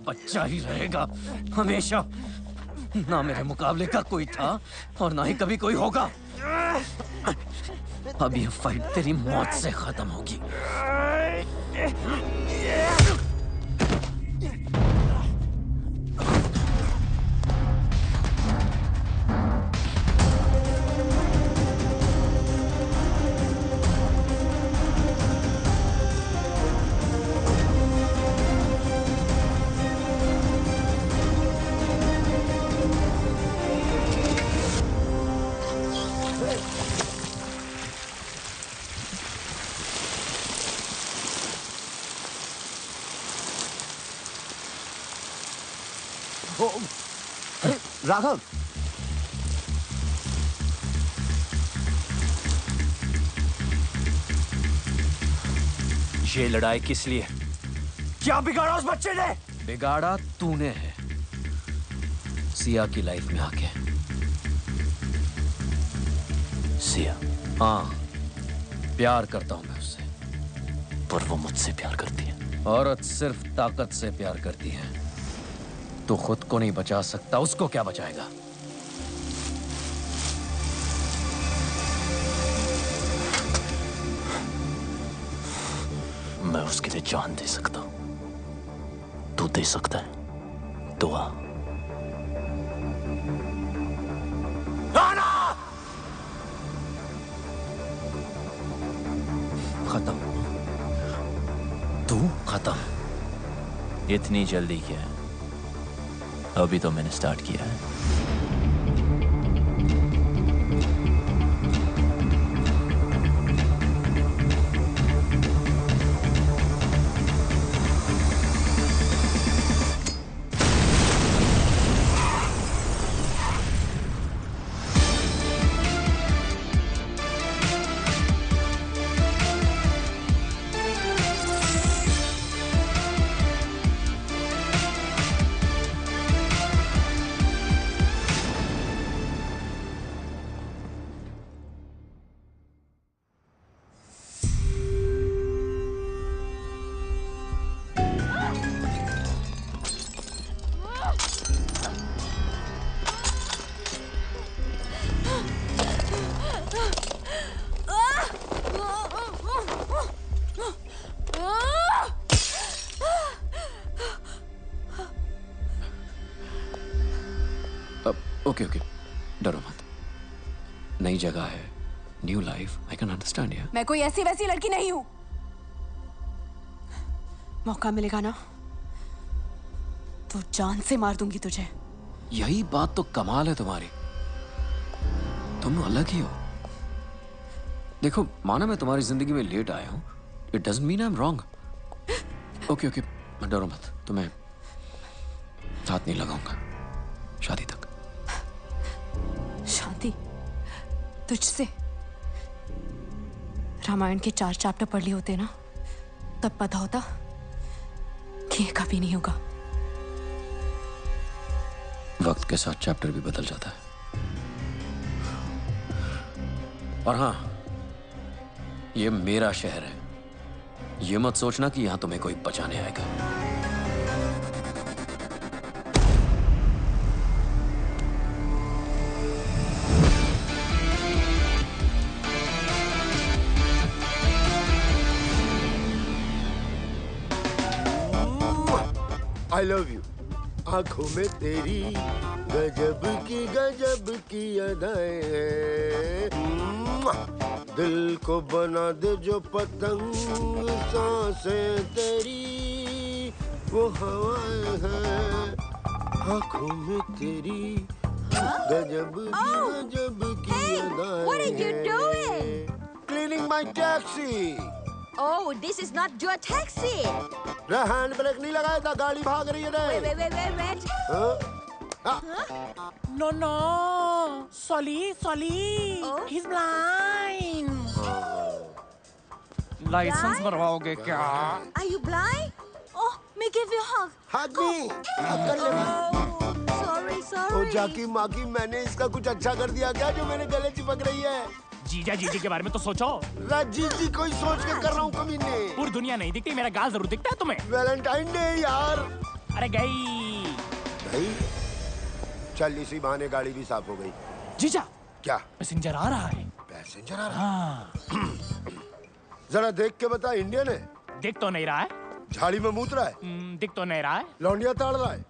बच्चा ही रहेगा हमेशा। ना मेरे मुकाबले का कोई था और ना ही कभी कोई होगा। अब ये फाइट तेरी मौत से खत्म होगी। राघव, ये लड़ाई किस लिए? क्या बिगाड़ा उस बच्चे ने? बिगाड़ा तूने है सिया की लाइफ में आके। सिया? हाँ, प्यार करता हूं मैं उससे, पर वो मुझसे प्यार करती है। औरत सिर्फ ताकत से प्यार करती है, तू खुद को नहीं बचा सकता, उसको क्या बचाएगा? मैं उसके लिए जान दे सकता हूं। तू दे सकता है दुआ? खत्म। तू खत्म। इतनी जल्दी क्या है? अभी तो मैंने स्टार्ट किया है। ओके ओके, डरो मत। नई जगह है, new life, I can understand यार। मैं कोई ऐसी वैसी लड़की नहीं हूं। मौका मिलेगा ना तो जान से मार दूंगी तुझे। यही बात तो कमाल है तुम्हारी, तुम अलग ही हो। देखो, माना मैं तुम्हारी जिंदगी में लेट आया हूं, it doesn't mean I am wrong. Okay okay, डरो मत, तुम्हें हाथ नहीं लगाऊंगा शादी तक। शादी तुझसे? रामायण के 4 चैप्टर पढ़ लिए होते ना, तब पता होता कि ये कभी नहीं होगा। वक्त के साथ चैप्टर भी बदल जाता है। और हाँ, ये मेरा शहर है, ये मत सोचना कि यहां तुम्हें कोई बचाने आएगा। I love you। आंखों में तेरी गजब की अदाएं हैं। दिल को बना दे जो पतंग, सांसें तेरी वो हवाएं हैं। आंखों में तेरी गजब की अदाएं what are you doing? Cleaning my taxi। Oh, this is not your taxi. Hand brake नहीं लगाया था, गाड़ी भाग रही है रे। Wait. No, Solly. He's blind. License मरवाओगे क्या? Are you blind? Oh, me give you a hug. Hug me. कर ले। Sorry. ओ जाकी माकी, मैंने इसका कुछ अच्छा कर दिया क्या जो मेरे गले चिपक रही है? जीजी के बारे में तो सोचो। जी कोई सोच के कर रहा हूँ कमीने। पूरी दुनिया नहीं दिखती, मेरा गाल जरूर दिखता है तुम्हें। वैलेंटाइन डे यार। अरे गई। चल, इसी बहाने गाड़ी भी साफ हो गई। जीजा, क्या पैसेंजर आ रहा है? पैसेंजर आ रहा है? जरा देख के बता, इंडियन है? दिख तो नहीं रहा है। झाड़ी में मूत रहा है? दिख तो नहीं रहा है। लौंडिया ताड़ रहा है?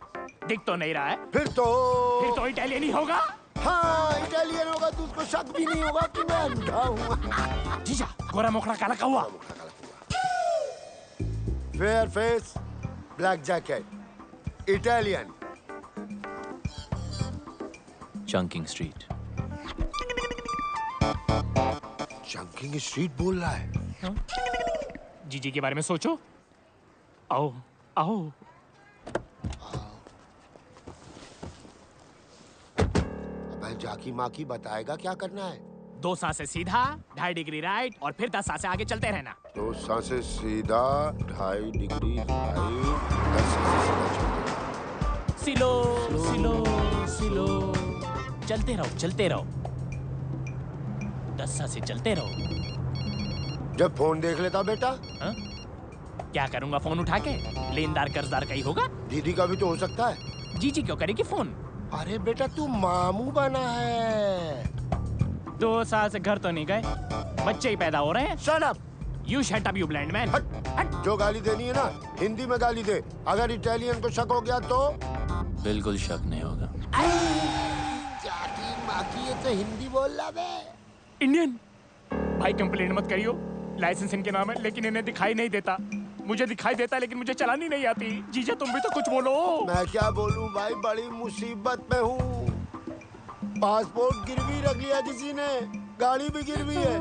दिख तो नहीं रहा है। फिर तो इटालियन ही होगा। हाँ, इटालियन होगा तो उसको शक भी नहीं होगा कि मैं अंधा हूँ। जीजा, गोरा मोखड़ा काला कौवा। Fair face, black jacket, Italian. Chunking street. Chunking street बोल रहा है? जीजी के बारे में सोचो। आओ। जाकी माकी बताएगा क्या करना है? 2 सांसें सीधा, 2.5 डिग्री राइट, और फिर 10 सांसें आगे चलते रहना। 2 सांसें सीधा, 2.5 डिग्री राइट, 10 सांसें सीधा। स्लो। चलते रहो। 10 सांसें चलते रहो। जब फोन देख लेता बेटा? क्या करूंगा फोन उठा के? लेनदार कर्जदार का ही होगा। दीदी का भी तो हो सकता है। जीजी क्यों करेगी फोन? अरे बेटा तू मामू बना है। 2 साल से घर तो नहीं गए, बच्चे ही पैदा हो रहे हैं। Shut up. You shut up you blind man. जो गाली देनी है ना हिंदी में गाली दे। अगर इटालियन को शक हो गया तो बिल्कुल शक नहीं होगा। ये तो हिंदी बोल रहा बे। इंडियन भाई कंप्लेंट मत करियो, लाइसेंस इनके नाम है लेकिन इन्हें दिखाई नहीं देता। मुझे दिखाई देता लेकिन मुझे चलानी नहीं आती। जीजा तुम भी तो कुछ बोलो। मैं क्या बोलूं भाई, बड़ी मुसीबत में हूँ। पासपोर्ट गिरवी रख लिया किसी ने, गाड़ी भी गिरवी है,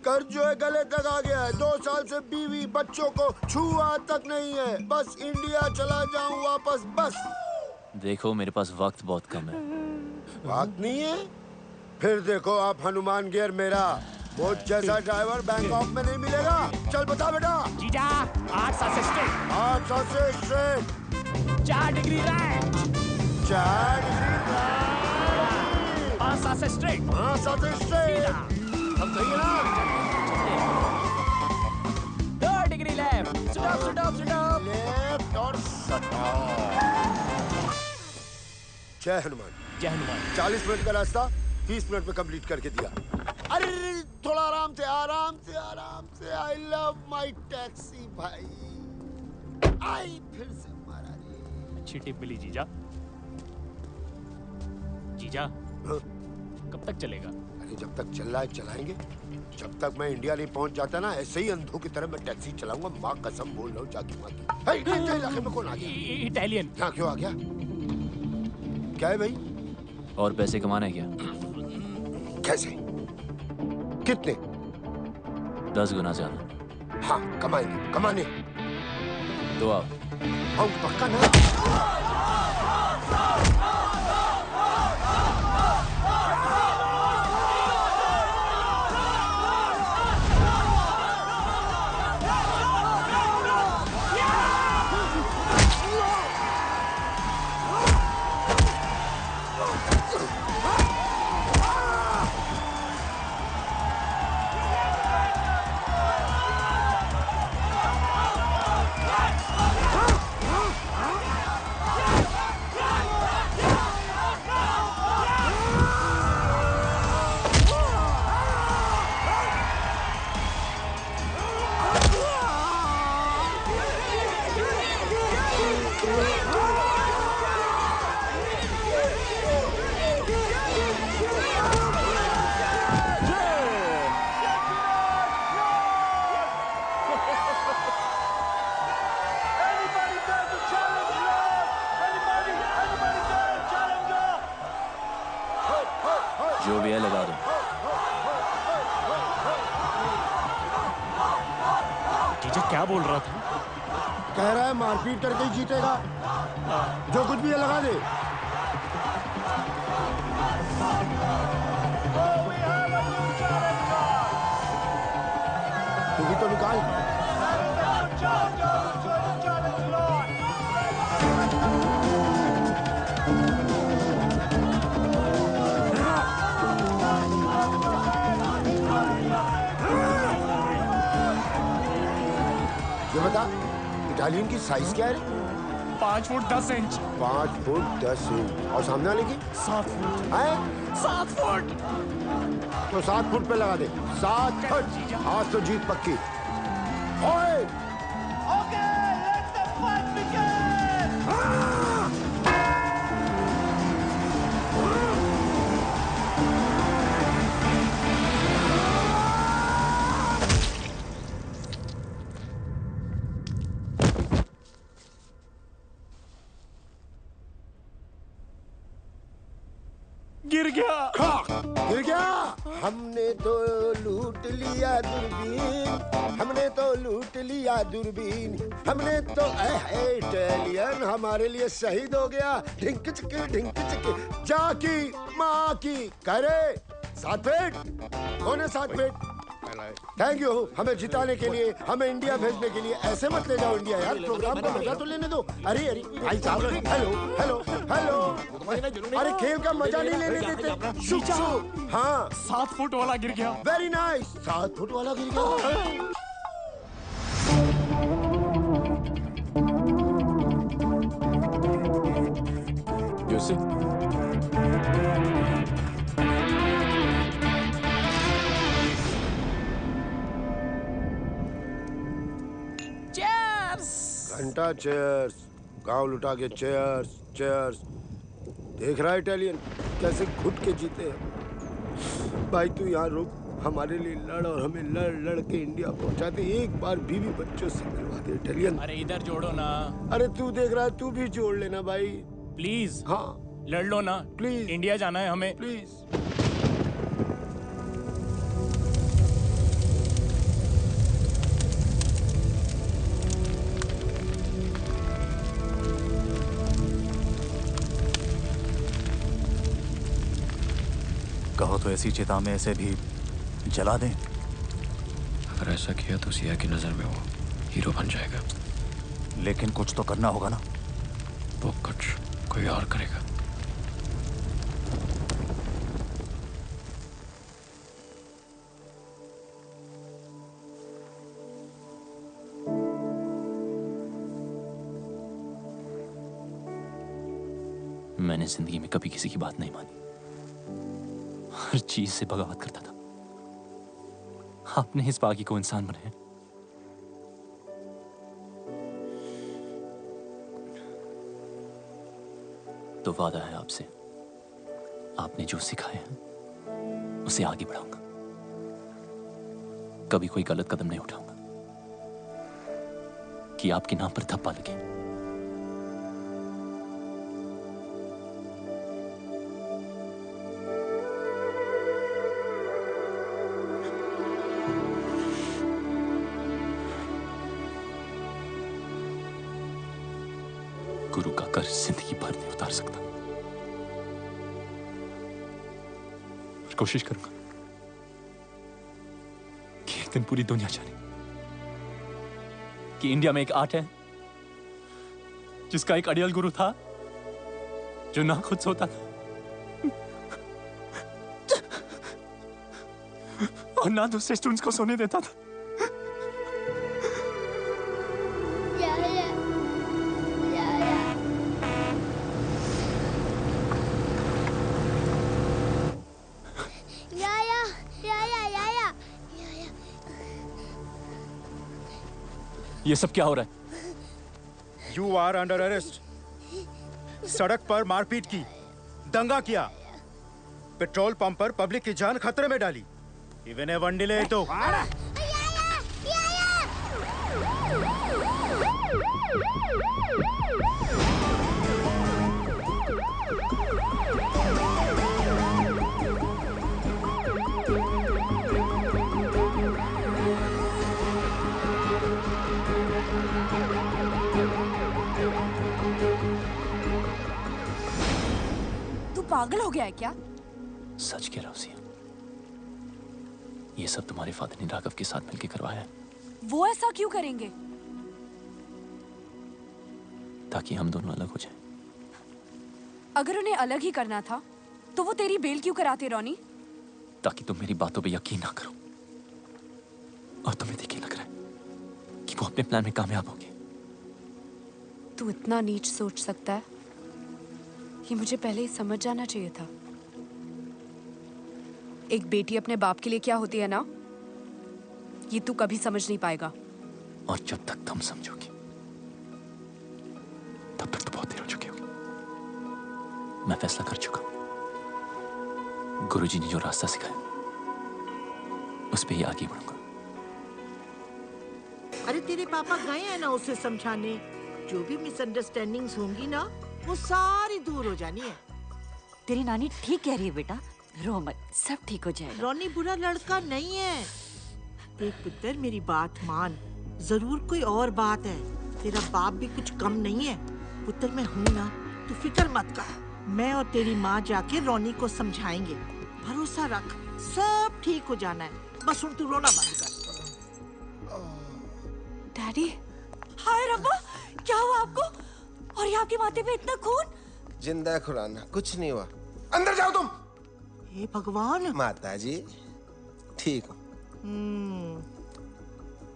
कर्ज जो है गले तक आ गया है। 2 साल से बीवी बच्चों को छुआ तक नहीं है। बस इंडिया चला जाऊं वापस बस। देखो मेरे पास वक्त बहुत कम है। बात नहीं है, फिर देखो आप हनुमान गियर मेरा वो जैसा ड्राइवर बैंकॉक में नहीं मिलेगा। चल बता बेटा। जीजा 8 साल से स्ट्रेट। 8 साल से straight. 4 degree right. 4 degree right. 5 साल से स्ट्रेट। 5 साल से स्ट्रेट। अब सही है ना? 2 डिग्री लेफ्ट। स्टॉप। लेफ्ट और जय हनुमान। जय हनुमान। 40 मिनट का रास्ता 30 मिनट में कंप्लीट करके दिया। अरे थोड़ा आराम से। आई लव माय टैक्सी भाई। आई फिर से मारा रे। अच्छी टिप मिली जीजा। जीजा कब तक चलेगा? अरे जब तक चल रहा है चलाएंगे। जब तक मैं इंडिया नहीं पहुंच जाता ना ऐसे ही अंधों की तरह मैं टैक्सी चलाऊंगा। माँ कसम बोल रहा हूँ जाकी माँ की। इलाके में कौन आ गया? इटालियन। यहाँ क्यों आ गया? क्या है भाई? और पैसे कमाना है क्या? कैसे? कितने? 10 गुना ज्यादा। हाँ कमाएंगे, कमाने। तो आओ। पक्का ना? जो भी है लगा दो। जीजा क्या बोल रहा था? कह रहा है मारपीट करके ही जीतेगा। जो कुछ भी है लगा दे। तू भी तो निकाल। ये बता इटालियन की साइज क्या है? 5 फुट 10 इंच। 5 foot 10 inch. और सामने वाले की? 7 फुट। है? 7 फुट। तो 7 फुट पे लगा दे। 7 फुट। आज तो जीत पक्की। ओए! गिर गया। गिर गया। हमने तो लूट लिया दूरबीन। हमने तो लूट लिया दूरबीन। हमने तो इटालियन हमारे लिए शहीद हो गया। ढिंक चिक जाकी माँ की करे। 7 फीट। कौन है 7 फीट? थैंक यू हमें जिताने के लिए, हमें इंडिया भेजने के लिए। ऐसे मत ले जाओ इंडिया यार, प्रोग्राम को मजा तो लेने दो। अरे भाई साहब, हेलो। अरे खेल का मजा नहीं लेने देते। शुभ। हाँ 7 फुट वाला गिर गया। Very nice. 7 फुट वाला गिर गया। घंटा चेयर्स, गांव लुटा के चेयर्स चेयर्स। देख रहा है इटालियन कैसे घुट के जीते हैं। भाई तू यहाँ रुक, हमारे लिए लड़ और हमें लड़ लड़ के इंडिया पहुंचा दे। एक बार बीवी बच्चों से मिलवा दे इटालियन। अरे इधर जोड़ो ना। अरे तू देख रहा है, तू भी जोड़ लेना भाई प्लीज। हाँ लड़ लो ना प्लीज। इंडिया जाना है हमें प्लीज। कहो तो ऐसी चिता में ऐसे भी जला दें। अगर ऐसा किया तो सिया की नजर में वो हीरो बन जाएगा। लेकिन कुछ तो करना होगा ना। वो कुछ कोई और करेगा। मैंने जिंदगी में कभी किसी की बात नहीं मानी, हर चीज से बगावत करता था। आपने इस बागी को इंसान बनाया। तो वादा है आपसे, आपने जो सिखाया है उसे आगे बढ़ाऊंगा। कभी कोई गलत कदम नहीं उठाऊंगा कि आपके नाम पर धब्बा लगे। गुरु का कर्ज जिंदगी भर नहीं उतार सकता, पर कोशिश करूंगा कि एक दिन पूरी दुनिया जाने कि इंडिया में एक आर्ट है जिसका एक अड़ियल गुरु था जो ना खुद सोता था और ना दूसरे स्टूडेंट्स को सोने देता था। ये सब क्या हो रहा है? You are under arrest. सड़क पर मारपीट की, दंगा किया, पेट्रोल पंप पर पब्लिक की जान खतरे में डाली। इवन ए वन डिले तो पागल हो गया है क्या? सच कह रहा हूं सिया, ये सब तुम्हारे फादर ने राघव के साथ मिलकर करवाया है। वो ऐसा क्यों करेंगे? ताकि हम दोनों अलग हो जाएं। अगर उन्हें अलग ही करना था तो वो तेरी बेल क्यों कराते रोनी? ताकि तुम मेरी बातों पे यकीन ना करो और तुम्हें देखिए लग रहा है कि वो अपने प्लान में कामयाब होंगे। तू इतना नीच सोच सकता है? ये मुझे पहले ही समझ जाना चाहिए था। एक बेटी अपने बाप के लिए क्या होती है ना, ये तू कभी समझ नहीं पाएगा। और जब तक तुम समझोगी तब तक तो बहुत देर हो चुकी होगी। मैं फैसला कर चुका हूं। गुरुजी ने जो रास्ता सिखाया उस पे ही आगे बढ़ूंगा। अरे तेरे पापा गए हैं ना उसे समझाने। जो भी मिसअंडरस्टैंडिंग्स होंगी ना वो सारी दूर हो जानी है। तेरी नानी ठीक कह रही है बेटा, रो मत, सब ठीक हो जाएगा। रोनी बुरा लड़का नहीं है। देख पुत्र, मेरी बात मान, जरूर कोई और बात है। तेरा बाप भी कुछ कम नहीं है। पुत्र मैं हूं ना, तू फिक्र मत कर। मैं और तेरी माँ जाके रोनी को समझाएंगे। भरोसा रख, सब ठीक हो जाना है। बस तू रोना बंद कर। डैडी, हाय रब्बा, क्या हुआ आपको? और ये आपके माथे पे इतना खून? जिंदा खुराना, कुछ नहीं हुआ। अंदर जाओ तुम। हे भगवान। माता जी ठीक हो?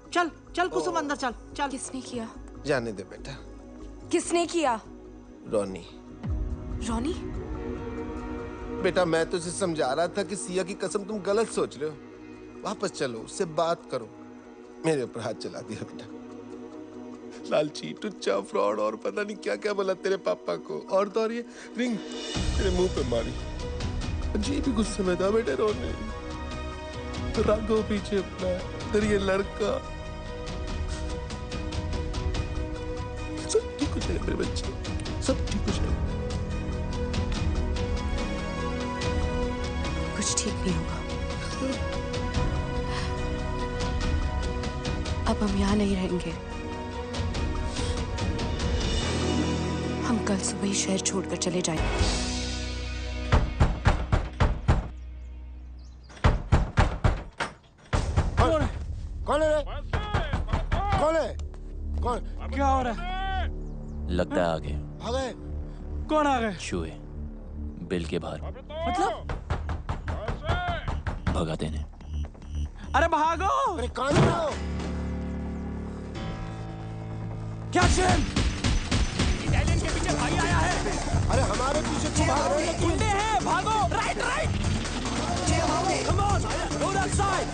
चल चल कुसुम अंदर चल चल। किसने किया? जाने दे बेटा। किसने किया? रोनी। रोनी? बेटा मैं तुझे समझा रहा था कि सिया की कसम तुम गलत सोच रहे हो। वापस चलो, उससे बात करो। मेरे ऊपर हाथ चला दिया बेटा। लालची, टुच्चा, फ्रॉड और पता नहीं क्या क्या बोला तेरे पापा को। और तो और ये रिंग तेरे मुंह पे मारी। अजीब ही गुस्से में था बेटे रोने। तो राघव पीछे अपना इधर ये लड़का। सब ठीक हो जाएगा मेरे बच्चे, सब ठीक हो जाएगा। कुछ ठीक नहीं होगा। अब हम यहाँ नहीं रहेंगे। हम कल सुबह ही शहर छोड़कर चले जाएंगे। कौन है रे? कौन है? कौन? क्या हो रहा है? लगता है आ गए। आ गए? कौन आ गए? चूहे बिल के बाहर मतलब? भगा देने। अरे भागो! अरे कौन है? क्या चैन? इटालियन के पीछे भाई आया है। अरे हमारे पीछे क्यों भाग रहे हैं? गुंडे हैं, भागो! Right right! Come on, go that side!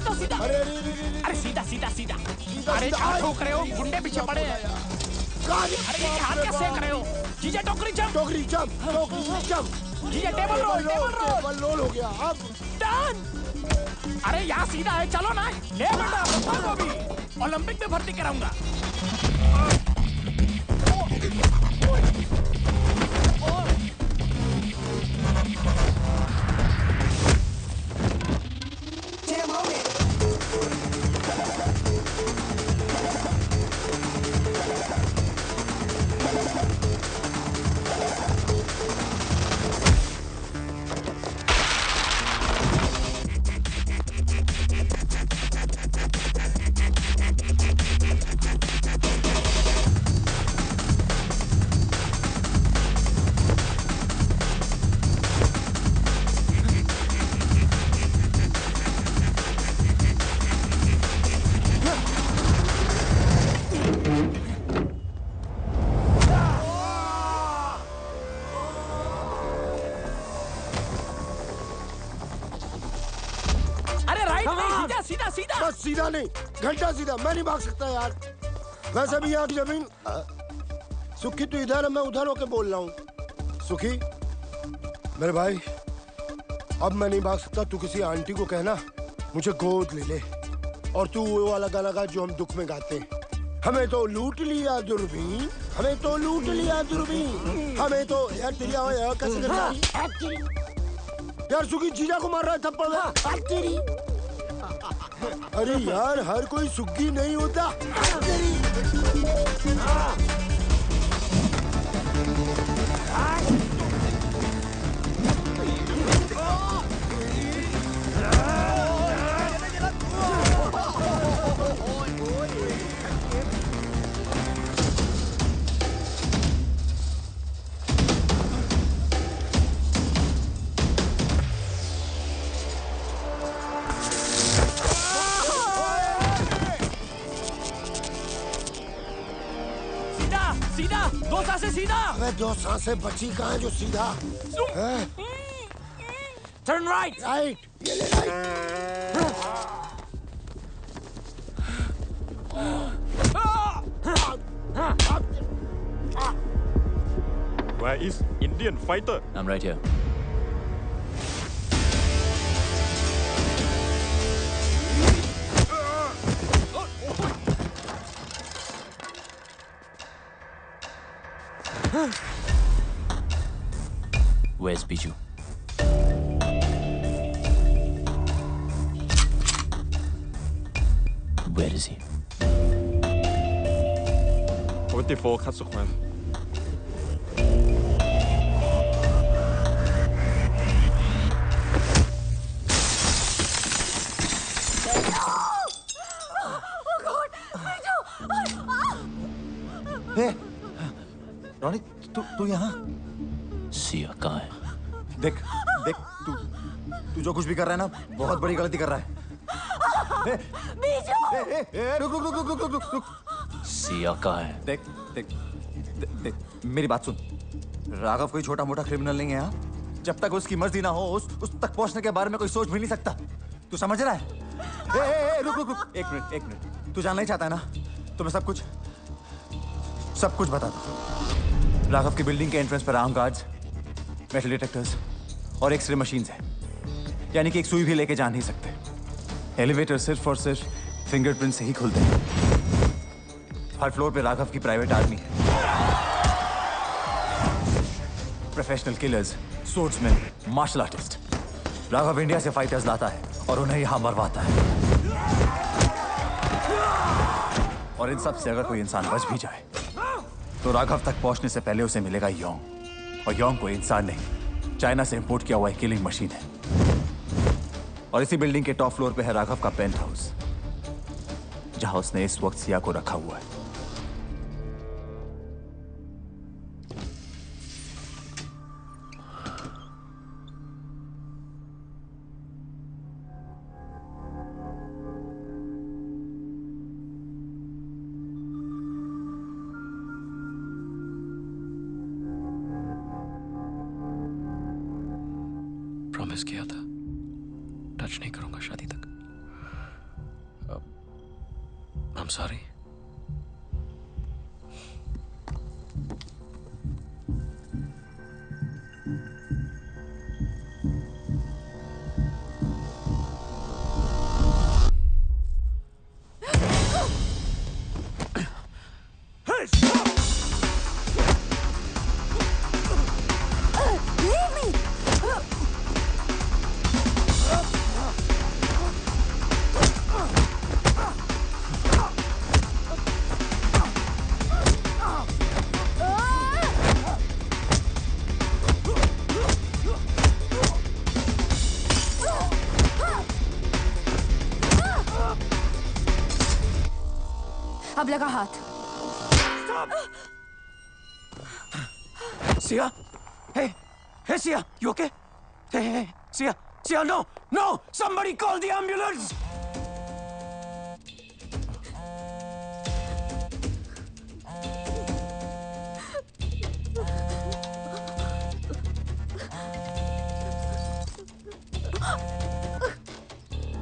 अरे सीधा सीधा सीधा। अरे क्या ठोक रहे हो? गुंडे पीछे पड़े हैं। अरे ये हाथ क्या सेक रहे हो? जीजा टोकरी जंप। टोकरी जंप, टोकरी जंप। जीजा टेबल रोल, टेबल रोल हो गया। अब डन। अरे यहाँ सीधा है, चलो ना। ले बेटा, पप्पा को भी ओलंपिक में भर्ती कराऊंगा। सीधा सीधा। बस सीधा नहीं, घंटा सीधा। मैं नहीं भाग सकता यार। वैसे भी यहाँ की जमीन। सुखी तू इधर है, मैं उधर होके बोल रहा हूँ। सुखी मेरे भाई, अब मैं नहीं भाग सकता। तू किसी आंटी को कहना मुझे गोद ले ले, और तू वो वाला गाना गा जो हम दुख में गाते हैं। हमें तो लूट लिया दूरबीन, हमें तो लूट लिया दूरबीन, हमें तो यार तेरी आवाज़ कैसे करता यार। सुखी जीजा को मार रहा है थप्पड़। अरे यार हर कोई सुग्गी नहीं होता। अबे दो सांसें बची कहाँ है जो सीधा है? Turn right. राइट, ये ले Where is Indian fighter? I'm right here. Where's Biju? Where is he? 44 consequence. Ronnie, तू यहाँ? सिया कहाँ है? देख देख, तू जो कुछ भी कर रहा है ना, बहुत बड़ी गलती कर रहा है। रुक। सिया कहाँ है? देख, मेरी बात सुन। राघव कोई छोटा मोटा क्रिमिनल नहीं है। हाँ, जब तक उसकी मर्जी ना हो, उस तक पहुंचने के बारे में कोई सोच भी नहीं सकता। तू समझ रहा है? रुक, एक मिनट। तू जानना ही चाहता है ना, तो मैं सब कुछ बता दूं। राघव की बिल्डिंग के एंट्रेंस पर आर्म गार्ड्स, मेटल डिटेक्टर्स और एक्सरे मशीन्स हैं। यानी कि एक सुई भी लेके जा नहीं सकते। एलिवेटर सिर्फ और सिर्फ फिंगरप्रिंट से ही खुलते हैं। हर फ्लोर पे राघव की प्राइवेट आर्मी है। Professional killers, swordsman, martial artist. Raghav India से फाइटर्स लाता है और उन्हें यहां मरवाता है। और इन सब से अगर कोई इंसान बच भी जाए तो राघव तक पहुंचने से पहले उसे मिलेगा योंग। और योंग कोई इंसान नहीं, चाइना से इंपोर्ट किया हुआ एक किलिंग मशीन है। और इसी बिल्डिंग के टॉप फ्लोर पे है राघव का पेंट हाउस, जहां उसने इस वक्त सिया को रखा हुआ है। प्रॉमिस किया था टच नहीं करूंगा शादी तक। I'm sorry. अब लगा हाथ। Sia? Hey, Sia, you okay? Hey, Sia, no! Somebody call the ambulance!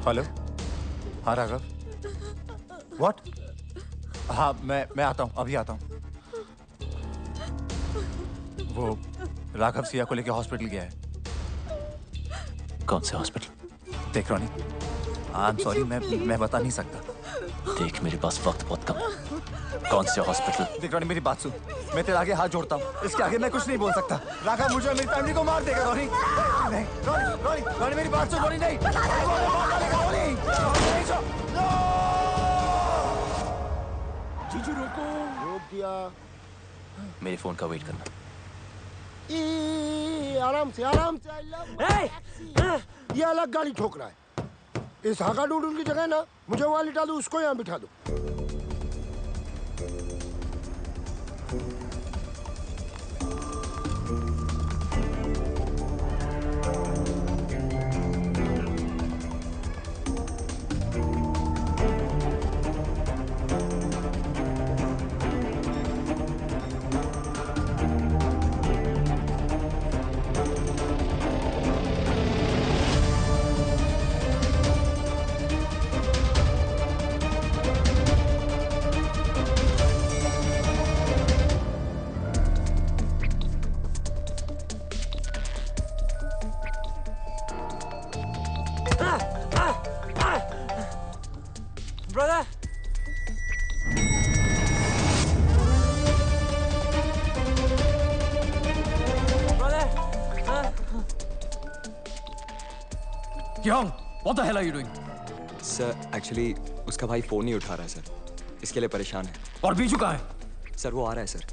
Hello, हाँ राघव। What? हाँ, मैं आता हूँ, अभी आता हूँ। वो राघव सिया को लेके हॉस्पिटल गया है। कौन से हॉस्पिटल? देख रॉनी, आई एम सॉरी, मैं बता नहीं सकता। देख मेरे पास वक्त बहुत कम है। कौन से हॉस्पिटल? देख रॉनी, मेरी बात सुन, मैं तेरे आगे हाथ जोड़ता हूँ। इसके आगे मैं कुछ नहीं बोल सकता। राघव मुझे और मेरी फैमिली को मार देगा। रॉनी नहीं, रॉनी मेरी बात सुन। रॉनी नहीं, जीजू रोको। रोक दिया। मेरे फोन का वेट करना। आराम से ये अलग गाड़ी ठोक रहा है। इस हाका डूडूल की जगह ना मुझे वहां लिटा दो, उसको यहाँ बिठा दो। Kyung, what the hell are you doing? Sir actually उसका भाई फोन नहीं उठा रहा है सर, इसके लिए परेशान है। और बीजू कहाँ है? सर वो आ रहा है sir.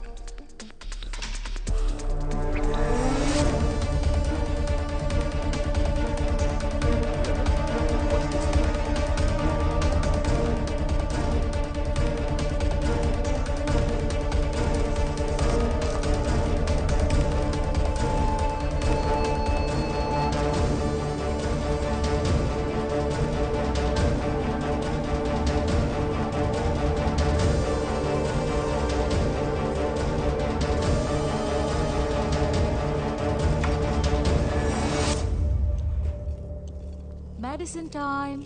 Medicine time.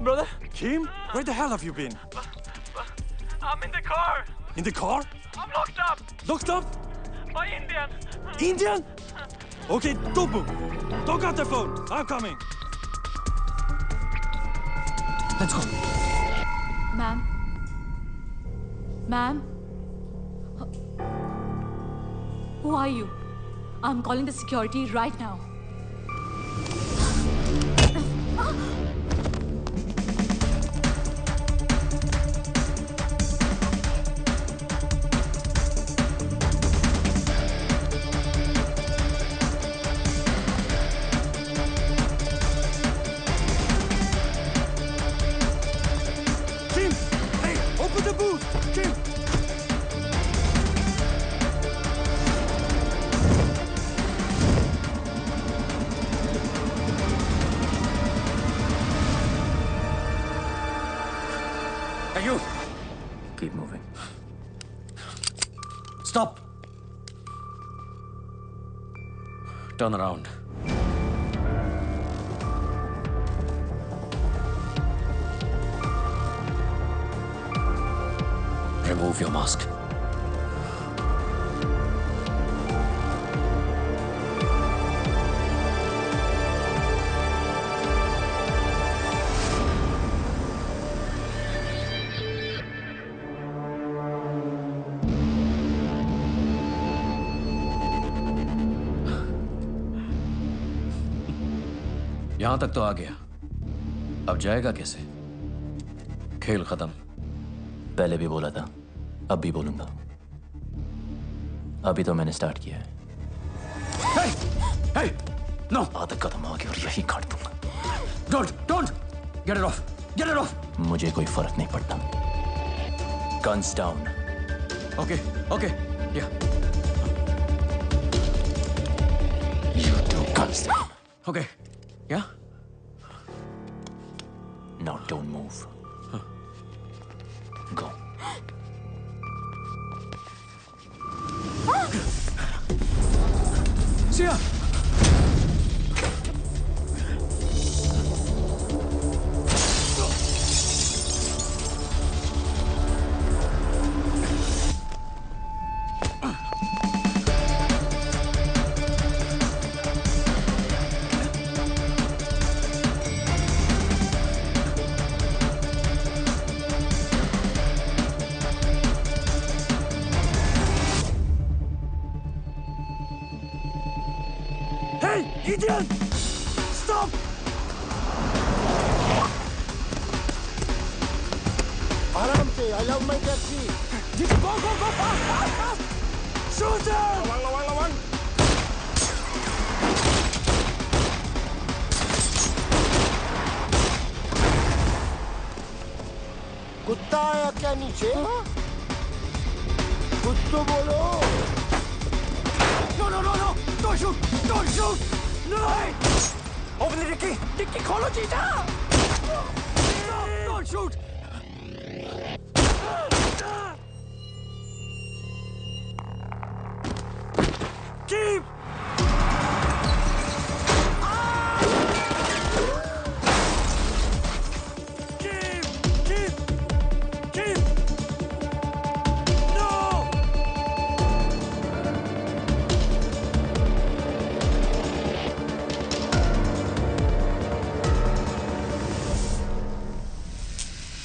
Brother? Kim, where the hell have you been? I'm in the car. In the car? I'm locked up. Locked up? By Indian. Indian? Okay, don't move. Don't cut the phone. I'm coming. Let's go. Ma'am. Ma'am. Who are you? I'm calling the security right now. Kim! Hey, open the boot! Kim! Hey, you! Keep moving. Stop! Turn around. Remove your mask. यहां तक तो आ गया, अब जाएगा कैसे? खेल खत्म। पहले भी बोला था, अब भी बोलूंगा। अभी तो मैंने स्टार्ट किया है। Hey! No! आदत खत्म हो गई और यही काट दूंगा। Don't! Get it off! Get it off! मुझे कोई फर्क नहीं पड़ता। Guns down. Okay. Yeah. You two guns down. Okay. Yeah? Now don't move. Go. Sia! Hey, Indian! Stop! आराम से, I love my taxi. Go! Fast! Shoot him! लवंग. कुत्ता आया क्या नीचे? कुछ तो बोलो. No! Don't shoot! No! Open the dicky! Dicky खोलो जीजा! Don't shoot!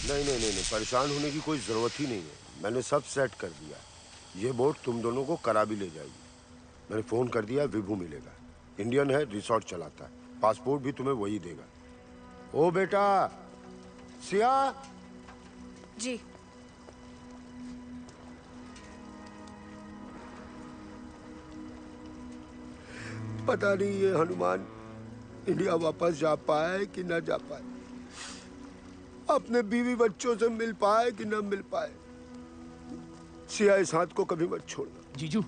नहीं, परेशान होने की कोई जरूरत ही नहीं है। मैंने सब सेट कर दिया। ये बोट तुम दोनों को करा भी ले जाएगी। मैंने फोन कर दिया, विभू मिलेगा। इंडियन है, रिसोर्ट चलाता है, पासपोर्ट भी तुम्हें वही देगा। ओ बेटा सिया। जी। पता नहीं ये हनुमान इंडिया वापस जा पाए कि ना जा पाए, अपने बीवी बच्चों से मिल पाए कि ना मिल पाए। सिया इस हाथ को कभी मत छोड़ना। जीजू,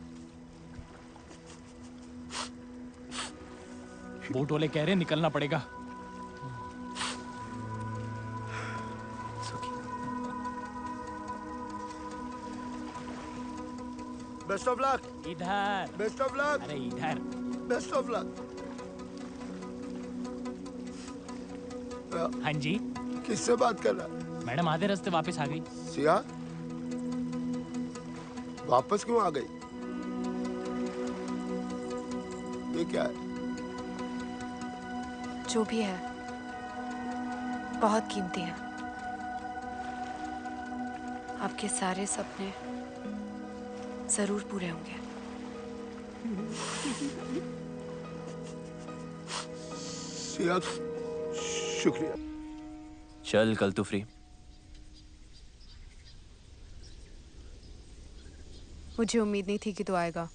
बोट वाले कह रहे निकलना पड़ेगा। Best of luck. इधर। Best of luck. अरे इधर। Best of luck. हाँ जी। किससे बात कर रहा? मैडम आधे रास्ते वापस आ गई। सिया वापस क्यों आ गई? ये क्या है? जो भी है बहुत कीमती है। आपके सारे सपने जरूर पूरे होंगे। सिया शुक्रिया। चल कल तू फ्री? मुझे उम्मीद नहीं थी कि तू आएगा।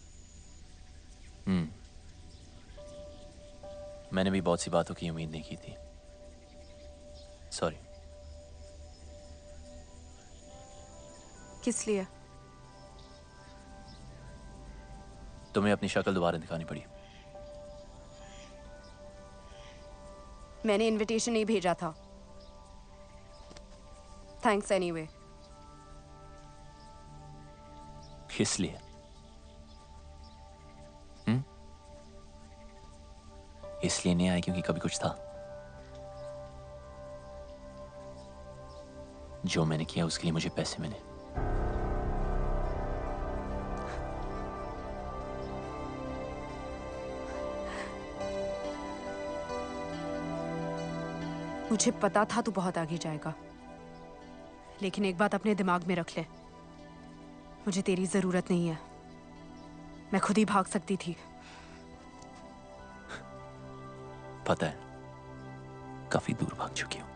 मैंने भी बहुत सी बातों की उम्मीद नहीं की थी। सॉरी। किस लिए? तुम्हें अपनी शक्ल दोबारा दिखानी पड़ी। मैंने इनविटेशन नहीं भेजा था। Thanks anyway. किस लिए? इसलिए नहीं आई क्योंकि कभी कुछ था। जो मैंने किया उसके लिए मुझे पैसे मिले। मुझे पता था तू बहुत आगे जाएगा, लेकिन एक बात अपने दिमाग में रख ले, मुझे तेरी जरूरत नहीं है। मैं खुद ही भाग सकती थी। पता है, काफी दूर भाग चुकी हूं।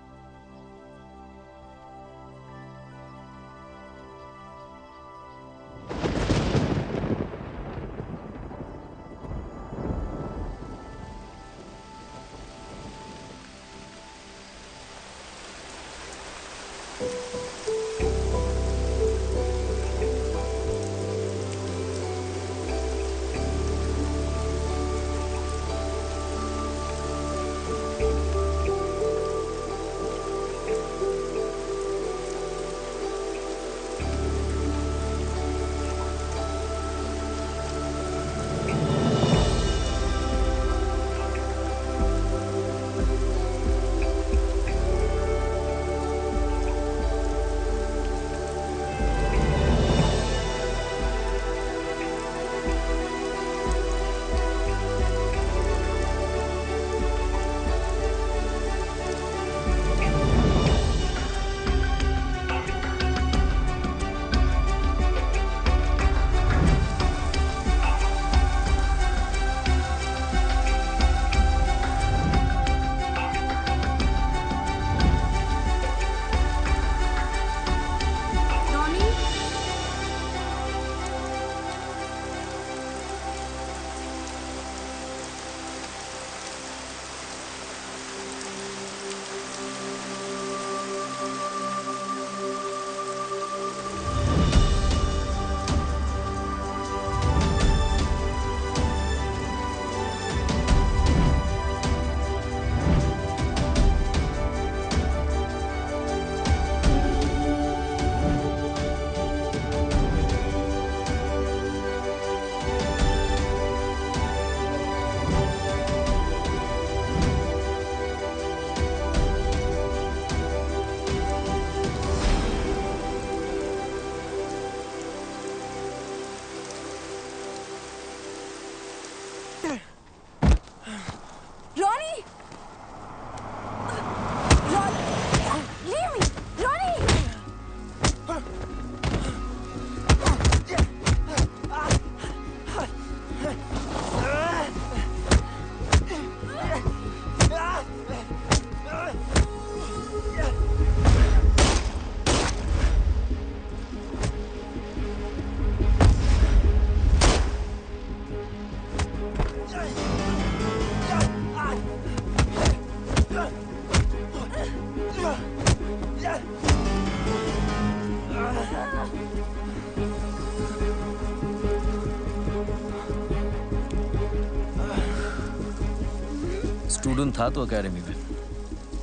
स्टूडेंट था तो एकेडमी में,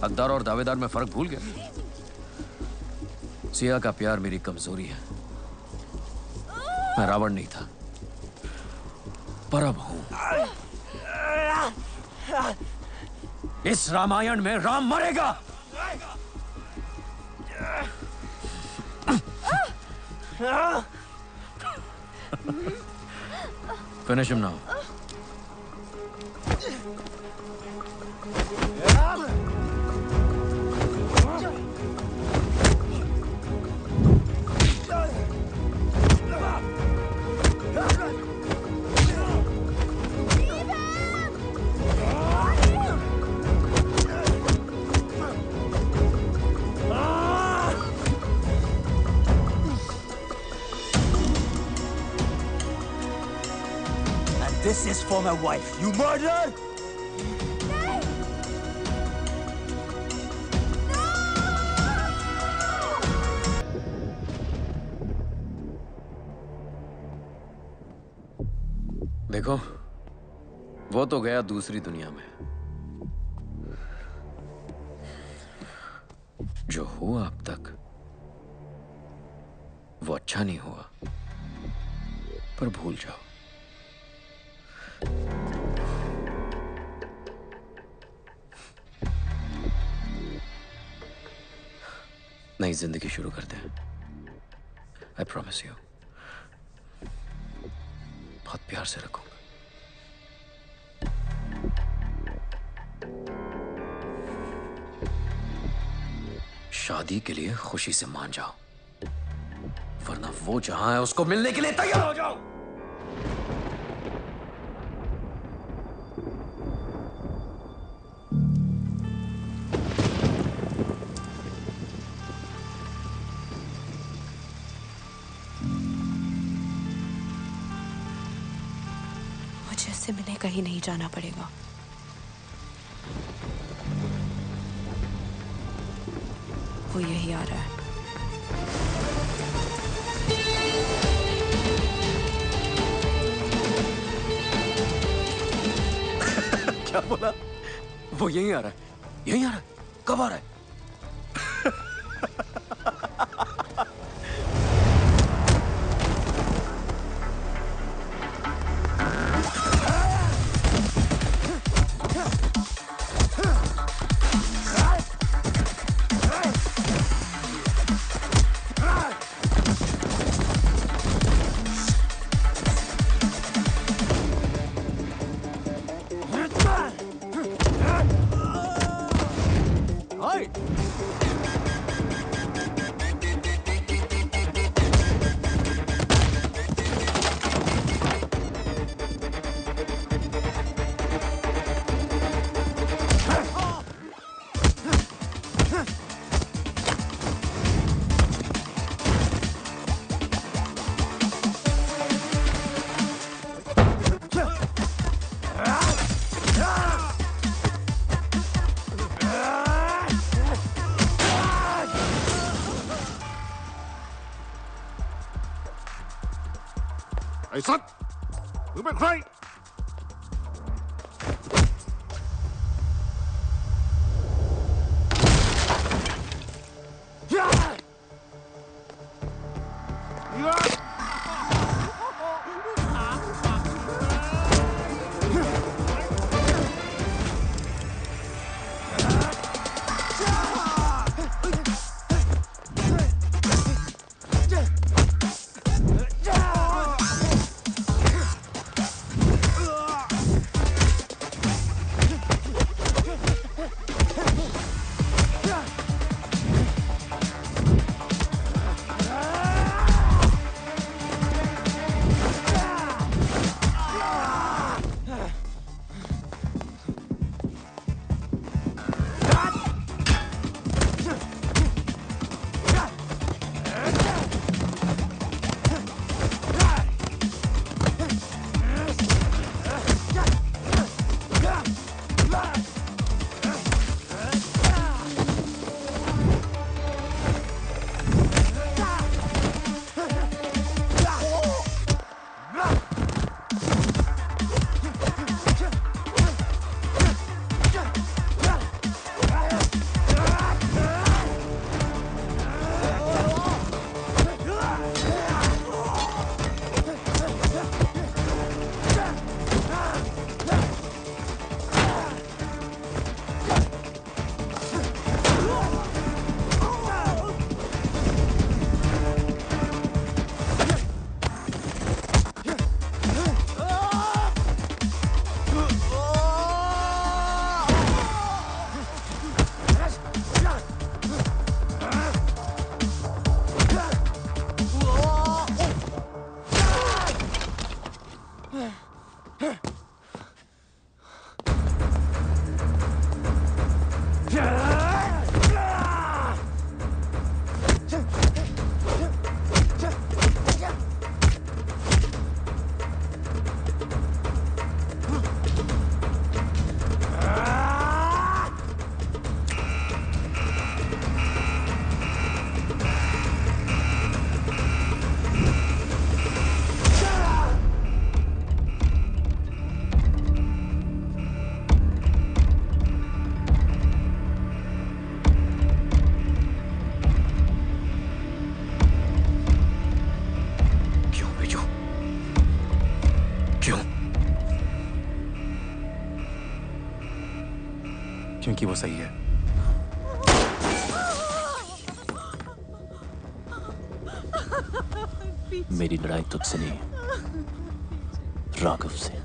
हकदार और दावेदार में फर्क भूल गया। सिया का प्यार मेरी कमजोरी है। मैं रावण नहीं था, पर अब हूं। इस रामायण में राम मरेगा। Finish him now. This is for my wife. You murdered! देखो, वो तो गया दूसरी दुनिया में। जो हुआ अब तक वो अच्छा नहीं हुआ, पर भूल जाओ। नई जिंदगी शुरू करते हैं। आई प्रॉमिस यू, बहुत प्यार से रखूंगा। शादी के लिए खुशी से मान जाओ, वरना वो जहां है उसको मिलने के लिए तैयार हो जाओ। मुझे इससे मिलने कहीं नहीं जाना पड़ेगा। वो यही आ रहा है। क्या बोला? वो यहीं आ रहा है? यहीं आ रहा है? कब आ रहा है?ไอ้สัตว์มึงเป็นใคร कि वो सही है। मेरी लड़ाई तुझसे नहीं, राघव से।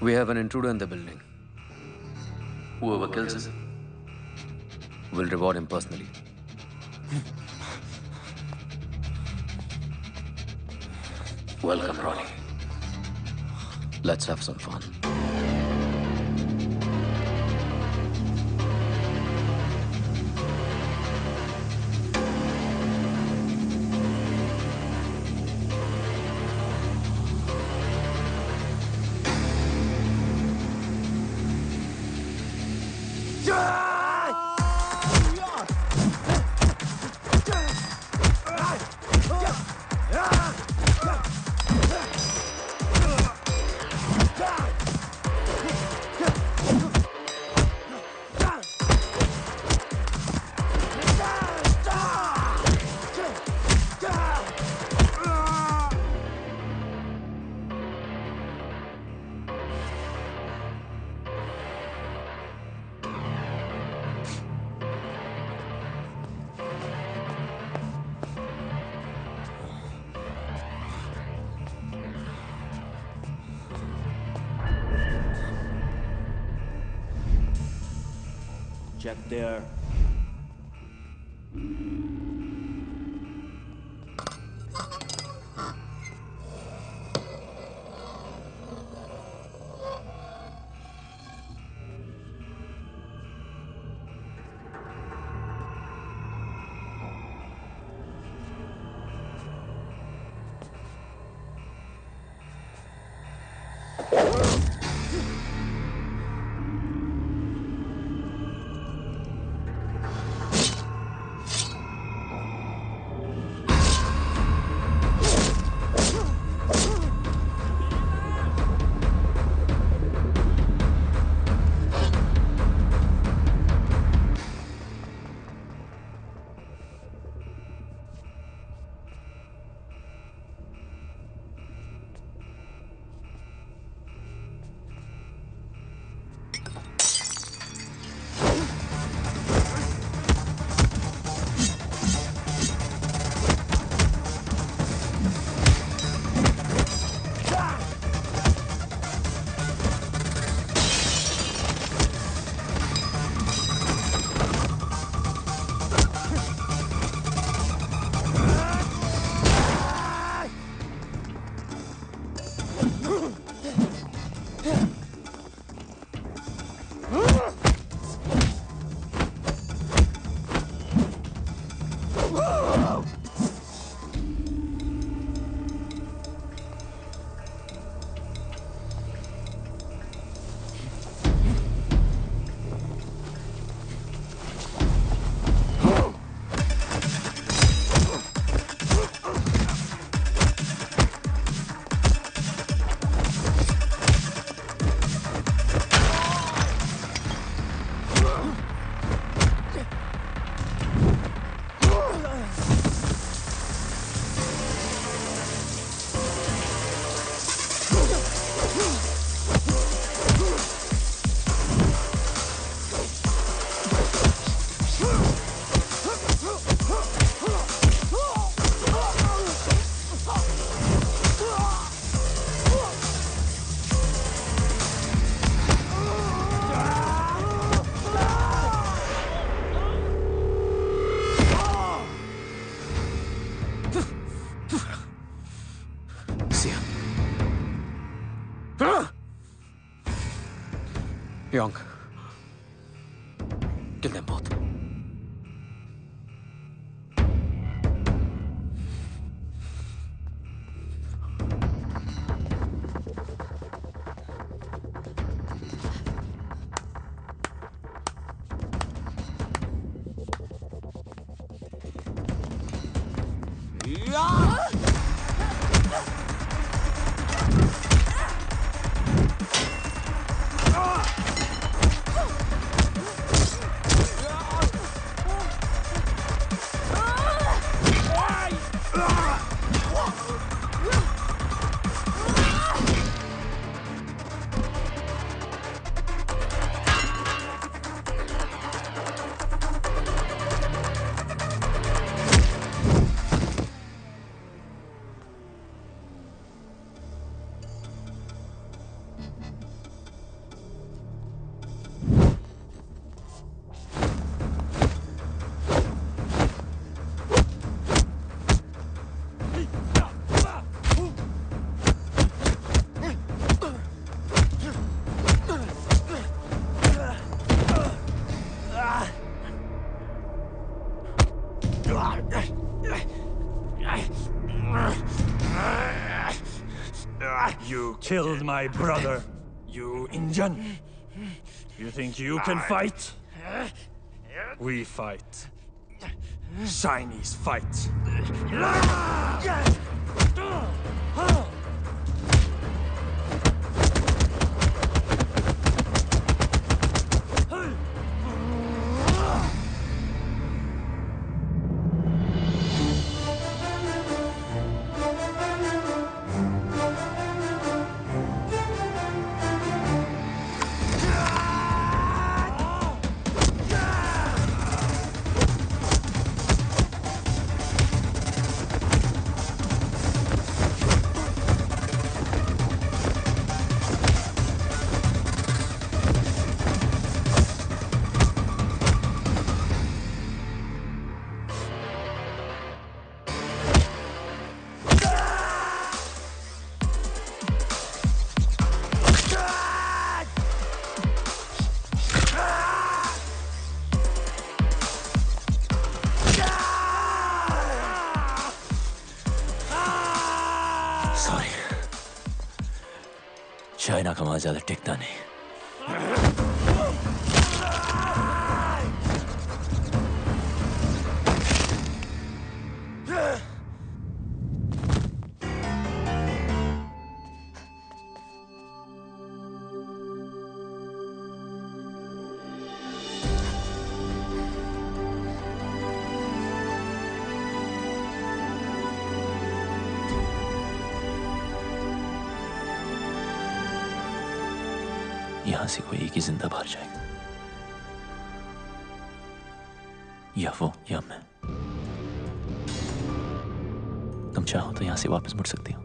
We have an intruder in the building. Whoever kills him will reward him personally. Welcome, Ronnie. Let's have some fun. Check there. Young. Kill them both. You killed my brother, you Indian. You think you can fight? We fight. Chinese fight. China का माल ज्यादा टिकता नहीं। यहां से कोई एक ही जिंदा बाहर जाएगा, या वो या मैं। तुम चाहो तो यहां से वापस मुड़ सकती हो।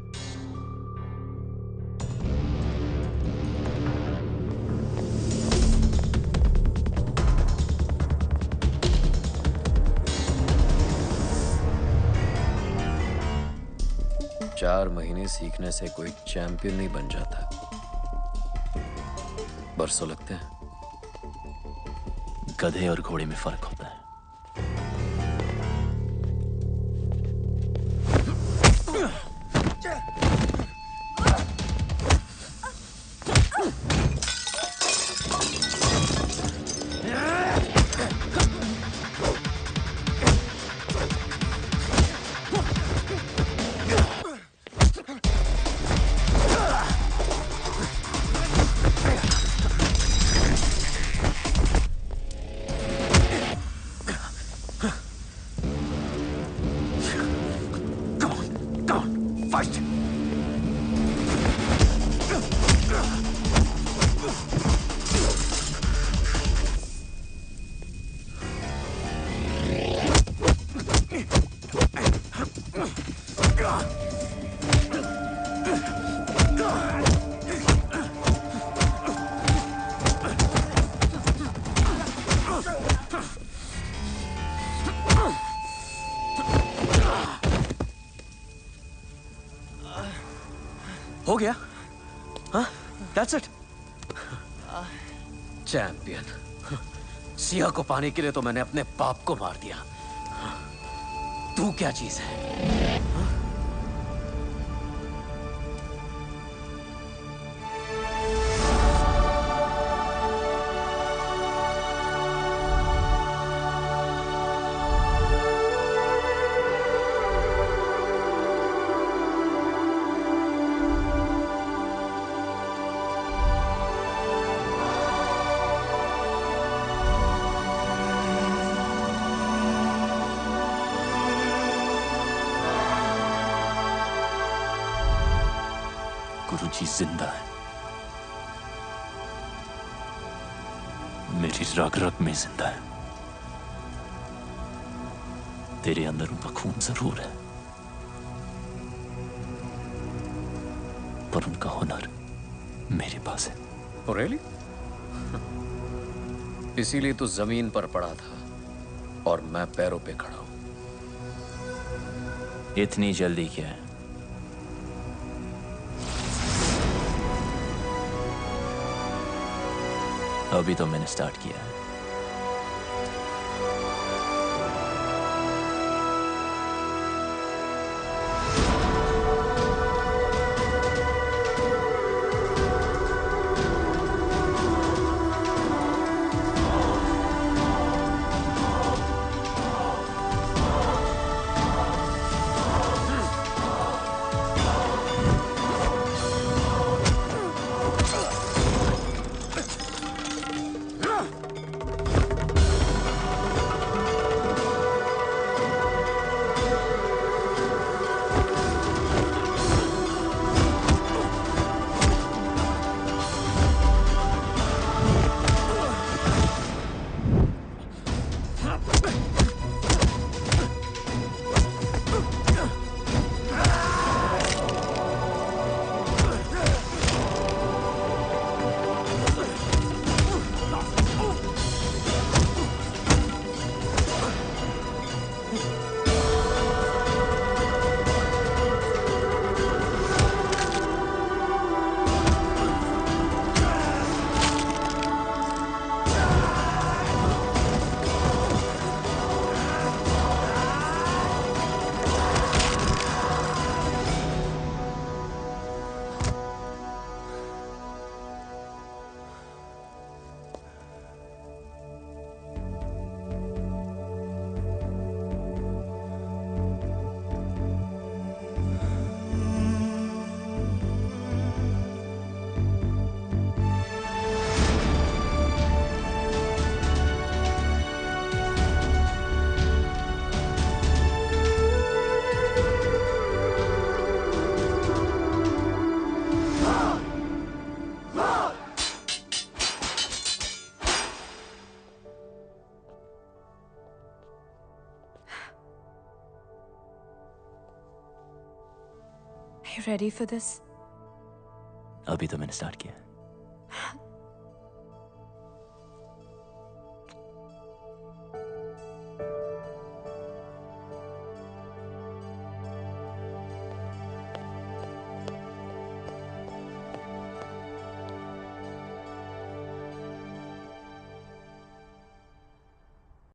चार महीने सीखने से कोई चैंपियन नहीं बन जाता, बरसों लगते हैं। गधे और घोड़े में फर्क होता है। हो गया? हाँ? That's it. चैंपियन। सिया को पाने के लिए तो मैंने अपने बाप को मार दिया। तू क्या चीज है? गुरुजी जिंदा है, मेरी रग रग में जिंदा है। तेरे अंदर उनका खून जरूर है, पर उनका हुनर मेरे पास है। Oh, really? इसीलिए तो जमीन पर पड़ा था और मैं पैरों पे खड़ा हूं। इतनी जल्दी क्या है? अभी तो मैंने स्टार्ट किया है। You ready for this? अभी तो मैंने स्टार्ट किया है।